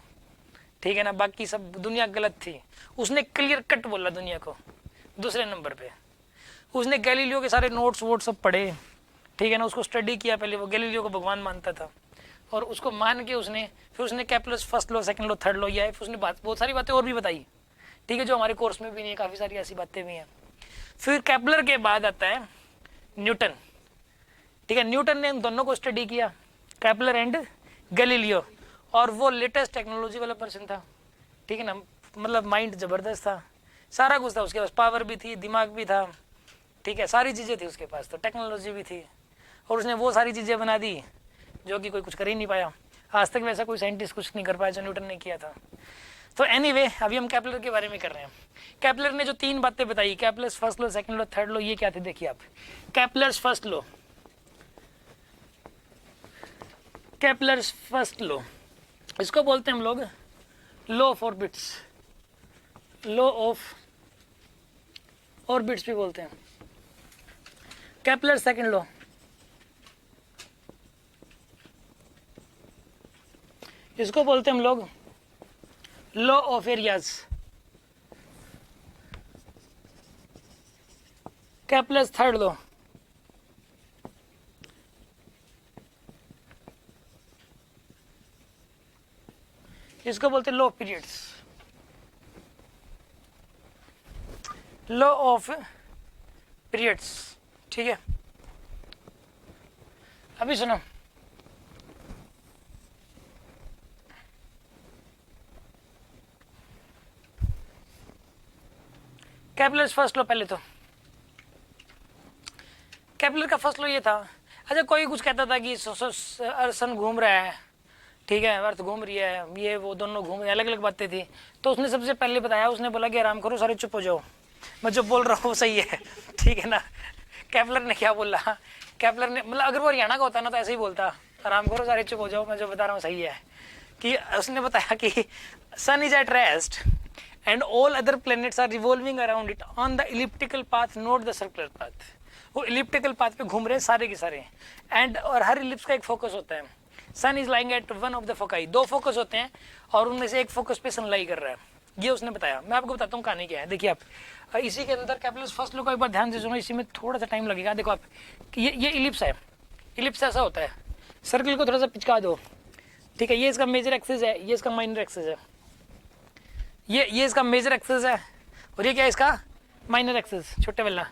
ठीक है ना, बाकी सब दुनिया गलत थी। उसने क्लियर कट बोला दुनिया को। दूसरे नंबर पे उसने गैलीलियो के सारे नोट्स वोट सब पढ़े, ठीक है ना, उसको स्टडी किया। पहले वो गैलीलियो को भगवान मानता था, और उसको मान के फिर उसने Kepler's first law, second law, third law, या फिर उसने बहुत सारी बातें और भी बताई, ठीक है, जो हमारे कोर्स में भी नहीं है, काफ़ी सारी ऐसी बातें भी हैं। फिर केपलर के बाद आता है न्यूटन, ठीक है। न्यूटन ने इन दोनों को स्टडी किया, केपलर एंड गैलीलियो, और वो लेटेस्ट टेक्नोलॉजी वाला पर्सन था, ठीक है ना, मतलब माइंड ज़बरदस्त था, सारा कुछ था उसके पास, पावर भी थी, दिमाग भी था, ठीक है, सारी चीज़ें थी उसके पास, तो टेक्नोलॉजी भी थी, और उसने वो सारी चीज़ें बना दी जो कि कोई कुछ कर ही नहीं पाया। आज तक वैसा कोई साइंटिस्ट कुछ नहीं कर पाया जो न्यूटन ने किया था। तो एनीवे, अभी हम केपलर के बारे में कर रहे हैं। केपलर ने जो 3 बातें बताई, Kepler's first law, second law, third law, ये क्या थे देखिए आप। Kepler's first law, Kepler's first law, इसको बोलते हैं हम लोग law of orbits, law of orbits भी बोलते हैं। केपलर सेकंड लॉ, इसको बोलते हैं हम लोग law of areas. Kepler's third law, इसको बोलते हैं law of periods, law of periods. ठीक है, अभी सुनो, केपलर्स फर्स्ट लॉ, पहले तो केपलर का फर्स्ट लॉ ये था, अच्छा कोई कुछ कहता था कि सन घूम रहा है, ठीक है, अर्थ घूम रही है, ये वो दोनों घूम रहे हैं, अलग अलग बातें थी। तो उसने सबसे पहले बताया, उसने बोला कि आराम करो सारे, चुप हो जाओ, मैं जो बोल रहा हूँ वो सही है, ठीक है ना। केपलर ने क्या बोला, केपलर ने मतलब अगर वो हरियाणा का होता ना तो ऐसे ही बोलता, आराम करो सारे, चुप हो जाओ, मैं जो बता रहा हूँ सही है। कि उसने बताया कि sun is at rest and all other planets are revolving around it on the elliptical path, not the circular path. वो इलिप्टिकल पाथ पे घूम रहे हैं सारे के सारे, एंड और हर इलिप्स का एक फोकस होता है। Sun is lying at one of the foci, 2 focus होते हैं और उनमें से एक फोकस पे सन लाई कर रहा है, ये उसने बताया। मैं आपको बताता हूँ कहानी क्या है। देखिए आप, इसी के अंदर केपलर्स फर्स्ट लॉ को एक बार ध्यान से सुनो, इसी में थोड़ा सा टाइम लगेगा। देखो आप, ये इलिप्स है, इलिप्स ऐसा होता है, सर्कल को थोड़ा सा पिचका दो, ठीक है, ये इसका मेजर एक्सिस है, ये इसका माइनर एक्सिस है, ये इसका मेजर एक्सिस है, और ये क्या है इसका माइनर एक्सिस, छोटे वाला।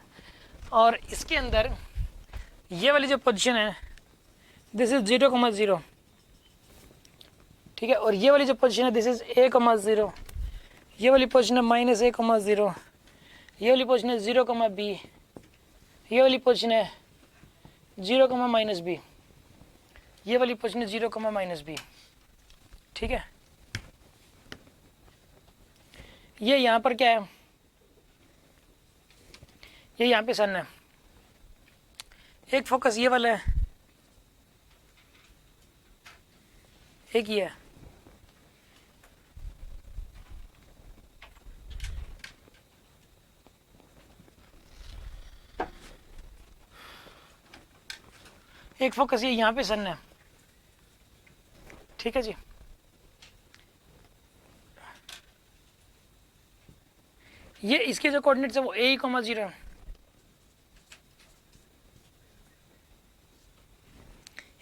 और इसके अंदर ये वाली जो पोजीशन है, दिस इज 0,0, ठीक है, और ये वाली जो पोजीशन है दिस इज a,0, ये वाली पोजीशन है -a,0, ये वाली पोजीशन है 0,b, ये वाली पोजीशन है 0,-b, ये वाली पोजीशन है 0,-b, ठीक है। ये यहाँ पर क्या है, ये यहाँ पे सन है, एक फोकस ये वाला है, एक ये है, एक फोकस ये यहाँ पे सन है, ठीक है जी। ये इसके जो कोऑर्डिनेट्स है वो a,0 है,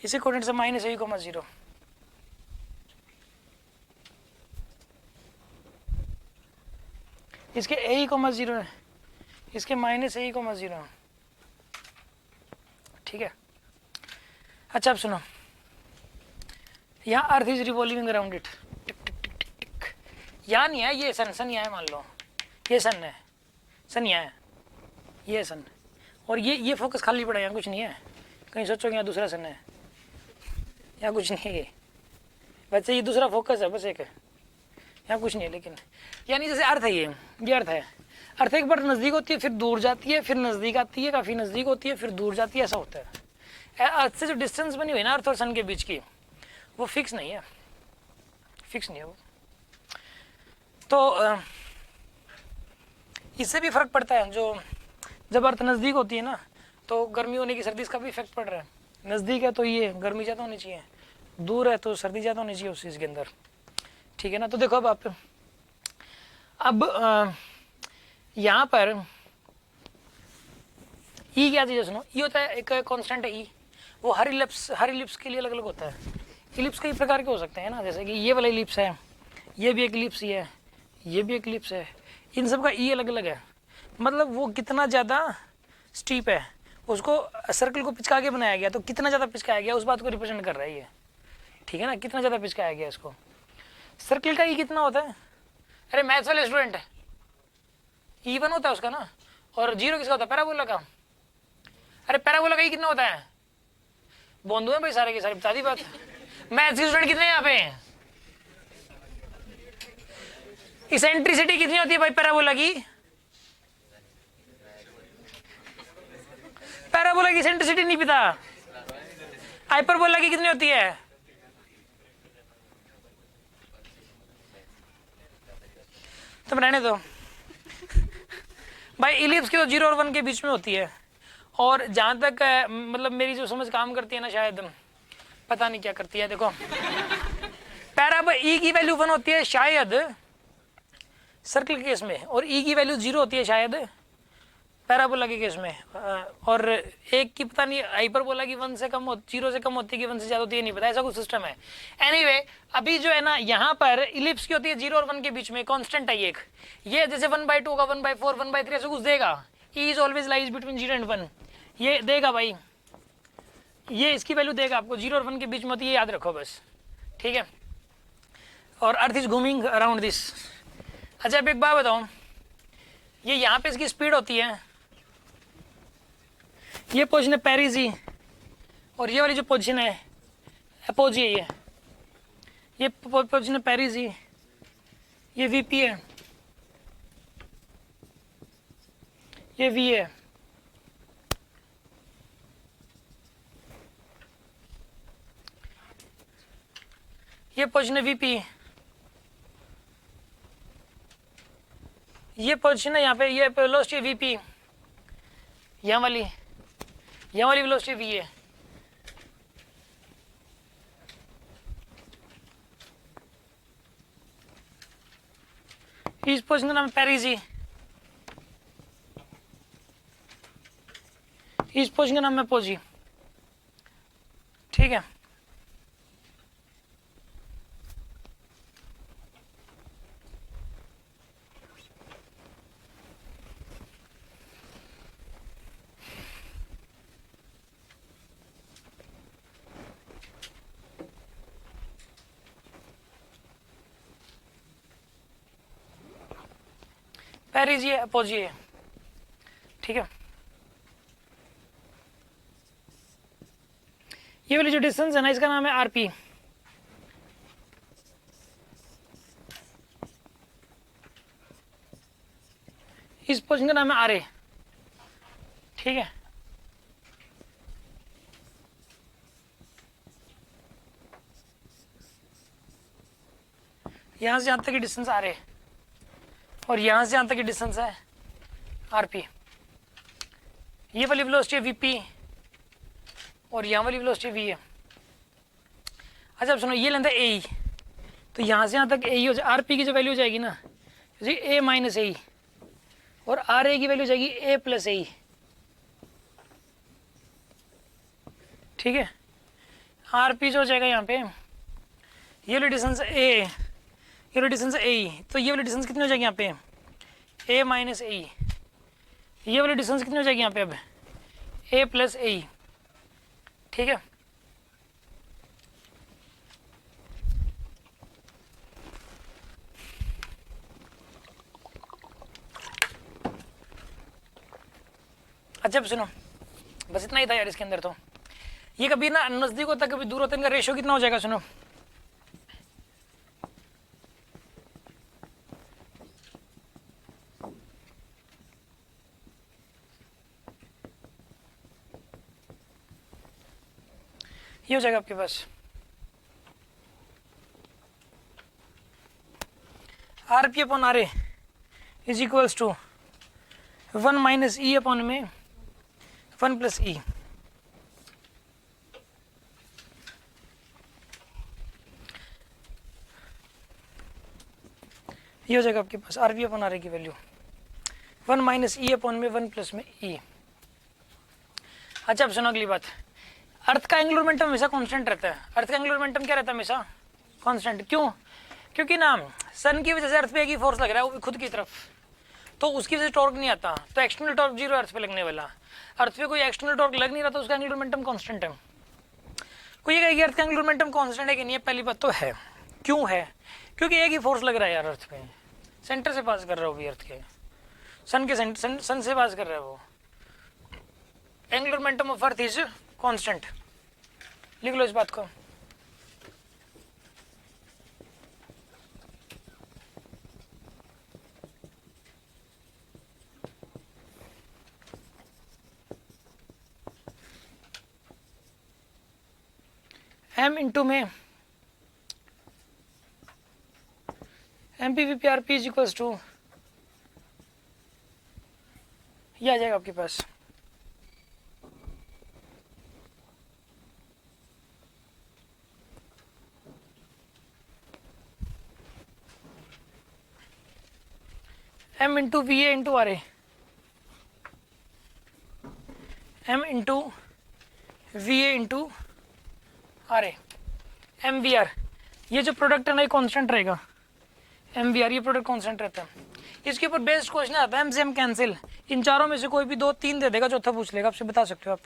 इसे कोऑर्डिनेट्स है -a,0, इसके a,0 है, इसके -a,0 है, ठीक है। अच्छा अब सुनो, यहाँ earth is revolving around it, tick tick tick tick tick, यहाँ नहीं है, ये सन यहाँ है, मान लो ये सन है, सन यहाँ है, ये सन, और ये फोकस खाली पड़ा है, यहाँ कुछ नहीं है, कहीं सोचो यहाँ दूसरा सन है, यहाँ कुछ नहीं है, वैसे ये दूसरा फोकस है बस एक है, यहाँ कुछ नहीं है। लेकिन यानी जैसे अर्थ है, ये अर्थ है, अर्थ एक बार नज़दीक होती है फिर दूर जाती है, फिर नज़दीक आती है, काफ़ी नज़दीक होती है फिर दूर जाती है, ऐसा होता है। अर्थ से जो डिस्टेंस बनी हुई है ना अर्थ और सन के बीच की, वो फिक्स नहीं है, फिक्स नहीं है वो। तो इससे भी फर्क पड़ता है, जो जब अर्थ नज़दीक होती है ना तो गर्मी होने की सर्दी इसका भी इफेक्ट पड़ रहा है, नज़दीक है तो ये गर्मी ज़्यादा होनी चाहिए, दूर है तो सर्दी ज़्यादा होनी चाहिए उस चीज़ के अंदर, ठीक है ना। तो देखो अब यहाँ पर ई क्या चीज़ है सुनो, ई होता है एक कांस्टेंट है ई, वो हर इलिप्स के लिए अलग अलग होता है। इलिप्स कई प्रकार के हो सकते हैं ना, जैसे कि ये वाला इलिप्स है, ये भी एक इलिप्स ही है, ये भी एक इलिप्स है, इन सब का ई अलग अलग है, मतलब वो कितना ज़्यादा स्टीप है, उसको सर्कल को पिचका के बनाया गया, तो कितना ज़्यादा पिचकाया गया उस बात को रिप्रेजेंट कर रहा है ये, ठीक है ना, कितना ज़्यादा पिचकाया गया इसको। सर्कल का ई कितना होता है, अरे मैथ्स वाले स्टूडेंट है, E1 होता है उसका ना, और 0 किसका होता है, पैराबोला का, अरे पैराबोला का ई कितना होता है? बोंदू है भाई सारे के सारे, बता दी बात। मैथ्स के स्टूडेंट कितने हैं यहाँ पे? इसेंट्रिसिटी कितनी होती है भाई पैराबोला की? पैराबोला की इसेंट्रिसिटी नहीं पता। हाइपरबोला की कितनी होती है? तुम रहने दो भाई। इलिप्स की तो 0 और 1 के बीच में होती है। और जहां तक मतलब मेरी जो समझ काम करती है ना, शायद पता नहीं क्या करती है। देखो पैराबोला ई की वैल्यू 1 होती है शायद सर्कल के केस में, और ई की वैल्यू 0 होती है शायद पैराबोला के केस में, और एक की पता नहीं हाइपरबोला की 1 से कम 0 से कम होती है कि 1 से ज्यादा होती है, नहीं पता, ऐसा कुछ सिस्टम है। एनीवे अभी जो है ना यहाँ पर इलिप्स की होती है 0 और 1 के बीच में, कांस्टेंट है एक, ये जैसे 1/2 होगा, 1/4, 1/3 ऐसा कुछ देगा। E is always lies between 0 and 1, ये देगा भाई, ये इसकी वैल्यू देगा आपको, 0 और 1 के बीच में होती है, याद रखो बस, ठीक है। और अर्थ इज घूमिंग अराउंड दिस। अच्छा अब एक बात बताओ, ये यहाँ पे इसकी स्पीड होती है, ये पोजीशन है पेरिजी, और ये वाली जो पोजीशन है अपोजी है, ये पोजीशन है पेरिजी, ये वीपी है, ये वी है, ये पोजीशन है वीपी, ये पोजीशन है यहाँ पे, ये वेलोसिटी वीपी, यहाँ वाली वेलोसिटी वी है। इस पोजीशन का नाम है पेरिजी, इस पोजीशन का नाम है पोजी, ठीक है। पेरिजी है, अपोजी है, ठीक है। ये वाली जो डिस्टेंस है ना, इसका नाम है आरपी। इस पोजीशन का नाम है आरए, ठीक है। यहां से यहां तक की डिस्टेंस आरए, और यहां से यहां तक की डिस्टेंस है आरपी। ये वाली वेलोसिटी है वीपी, और यहाँ वाली वेलोसिटी वी है। अच्छा अब सुनो, ये लेंथ है ए, तो यहाँ से यहाँ तक ए हो जाए, आरपी की जो वैल्यू हो जाएगी ना जी ए माइनस ए, और आर ए की वैल्यू हो जाएगी ए प्लस ए, ठीक है। आरपी जो हो जाएगा यहाँ पे, ये वाली डिस्टेंस ए, ये वाली डिस्टेंस ए, तो ये वाली डिस्टेंस कितनी हो जाएगी यहाँ पे ए माइनस ए, ये वाली डिस्टेंस कितनी हो जाएगी यहाँ पे अब ए प्लस ए, ठीक है। अच्छा सुनो, बस इतना ही था यार इसके अंदर। तो ये कभी ना नजदीक होता है कभी दूर होता है, इनका रेशियो कितना हो जाएगा सुनो, ये हो जाएगा आपके पास R P upon R A is equals to 1 minus E upon में 1 प्लस ई। ये हो जाएगा आपके पास R P upon R A की वैल्यू 1 माइनस ई अपॉन में 1 प्लस में ई। अच्छा अब सुनो अगली बात, अर्थ का एंगुलर मोमेंटम हमेशा कांस्टेंट रहता है। अर्थ का एंगुलर मोमेंटम क्या रहता है हमेशा कांस्टेंट, क्यों? क्योंकि ना सन की वजह से अर्थ पे एक ही फोर्स लग रहा है, वो भी खुद की तरफ, तो उसकी वजह से टॉर्क नहीं आता, तो एक्सटर्नल टॉर्क 0 अर्थ पे लगने वाला। अर्थ पे कोई एक्सटर्नल टॉर्क लग नहीं रहा तो उसका एंगुलर मोमेंटम कांस्टेंट है। कोई ये कहेगी अर्थ का एंगुलर मोमेंटम कांस्टेंट है कि नहीं है, पहली बात तो है। क्यों है? क्योंकि एक ही फोर्स लग रहा है यार अर्थ पे, सेंटर से पास कर रहा है वो भी, अर्थ के सन के सन से पास कर रहा है वो, angular momentum of earth is constant. लिख लो इस बात को। m इंटू में MPVPRP इज इक्वल्स टू, ये आ जाएगा आपके पास m into VA into RA, m into VA into RA, MVR, ये जो प्रोडक्ट है ना ये कांस्टेंट रहेगा। MVR ये प्रोडक्ट कांस्टेंट रहता है। इसके ऊपर बेस्ड क्वेश्चन आता है M से M कैंसिल, इन चारों में से कोई भी 2 3 दे देगा, चौथा पूछ लेगा, आपसे बता सकते हो आप।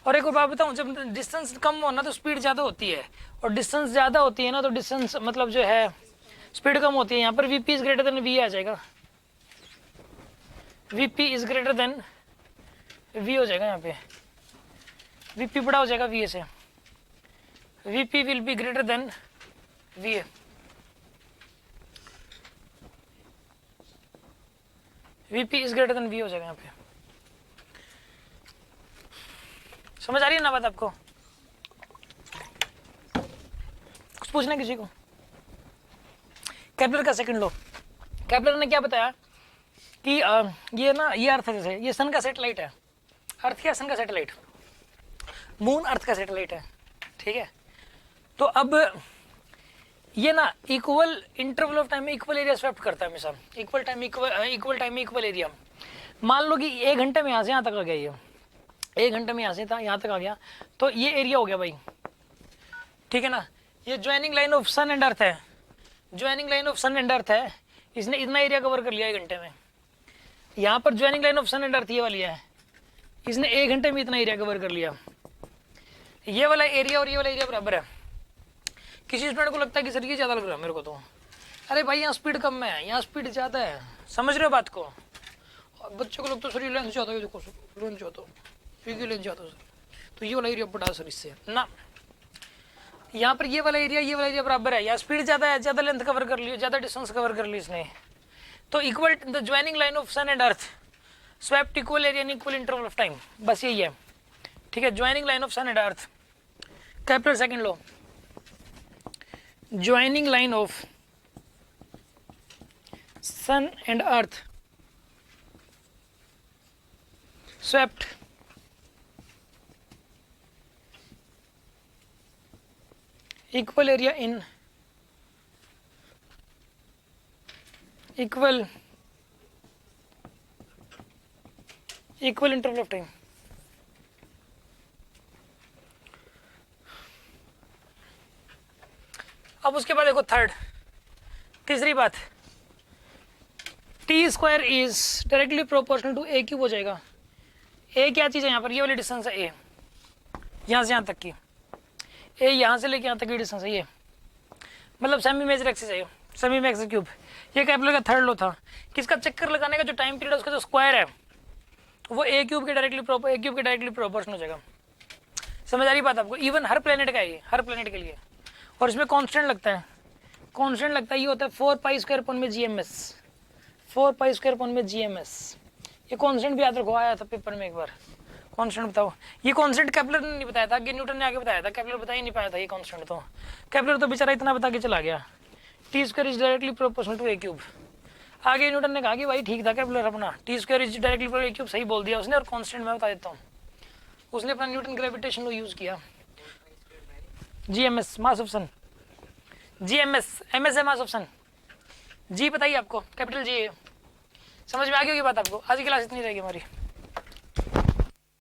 और एक और बात बताऊं, जब डिस्टेंस कम हो ना तो स्पीड ज़्यादा होती है, और डिस्टेंस ज़्यादा होती है ना तो डिस्टेंस मतलब जो है स्पीड कम होती है। यहाँ पर VP is greater than V आ जाएगा, VP is greater than V हो जाएगा। यहाँ पे VP बड़ा हो जाएगा VA से, VP will be greater than VA। VP is greater than V हो जाएगा यहाँ पे। समझ आ रही है ना बात आपको? कुछ पूछना किसी को? केपलर का सेकंड लॉ, केपलर ने क्या बताया कि ये ना ये अर्थ है, जैसे ये सन का सैटेलाइट है, अर्थ क्या सन का सैटेलाइट, मून अर्थ का सैटेलाइट है, ठीक है। तो अब ये ना इक्वल इंटरवल ऑफ टाइम में इक्वल एरिया स्वेप्ट करता है हमेशा, इक्वल टाइम में इक्वल एरिया। मान लो कि 1 घंटे में यहाँ से यहाँ तक आ गया, ये 1 घंटे में यहाँ से था यहाँ तक आ गया, तो ये एरिया हो गया भाई, ठीक है ना। ये joining line of sun and earth है, joining line of sun and earth है, इसने इतना एरिया कवर कर लिया 1 घंटे में। यहाँ पर joining line of sun and earth ये वाली है, इसने 1 घंटे में इतना एरिया कवर कर लिया। ये वाला एरिया और ये वाला एरिया बराबर है। किसी स्टूडेंट को लगता है कि सर ये ज़्यादा लग रहा है मेरे को, तो अरे भाई यहाँ स्पीड कम है, यहाँ स्पीड ज़्यादा है, समझ रहे हो बात को? और बच्चों को लगता है सर ये लेंथ ज़्यादा है, देखो सर लेंथ ज़्यादा, ये लेंथ ज़्यादा सर, तो ये वाला एरिया बड़ा सर इससे ना। यहाँ पर ये वाला एरिया बराबर है, यहाँ स्पीड ज़्यादा है, ज़्यादा लेंथ कवर कर ली, ज़्यादा डिस्टेंस कवर कर ली इसने। तो equal the joining line of sun and earth swept equal area in equal interval of time, बस यही है, ठीक है। Joining line of sun and earth, Kepler second law, joining line of sun and earth swept equal area in equal interval of time। अब उसके बाद देखो third, तीसरी बात, T square is directly proportional to A cube हो जाएगा। ए क्या चीज़ है यहाँ पर, ये वाली डिस्टेंस है ए, यहाँ से यहाँ तक की, ए यहाँ से लेके यहाँ तक की डिस्टेंस है ये, मतलब सेमी मेजर एक्सिस है, सेमी मेजर क्यूब। ये केपलर का थर्ड लॉ था, किसका चक्कर लगाने का जो टाइम पीरियड है उसका जो स्क्वायर है वो ए क्यूब के डायरेक्टली प्रोपोर्शनल हो जाएगा। समझ आ रही बात आपको? इवन हर प्लेनेट का है, हर प्लेनेट के लिए। और इसमें कांस्टेंट लगता है, ये होता है 4 पाई स्क्वायर अपॉन में GMS, 4 पाई स्क्वायर अपॉन में GMS। ये कांस्टेंट भी याद रखो, आया था पेपर में एक बार। कांस्टेंट बताओ, ये कांस्टेंट केपलर ने नहीं बताया था, आगे न्यूटन ने आगे बताया था, केपलर बता ही नहीं पाया था ये कांस्टेंट। तो केपलर तो बेचारा इतना बता के चला गया, T square is directly proportional to A cube. आगे न्यूटन ने कहा कि भाई ठीक था केपलर अपना, T square is directly proportional to A cube सही बोल दिया उसने, और कांस्टेंट मैं बता देता हूँ, उसने अपना न्यूटन ग्रेविटेशन को यूज किया। GMS mass of sun, GMS MS है मास ऑफ सन, जी बताइए आपको, कैपिटल जी। समझ में आ गई होगी बात आपको? आज की क्लास इतनी रहेगी हमारी।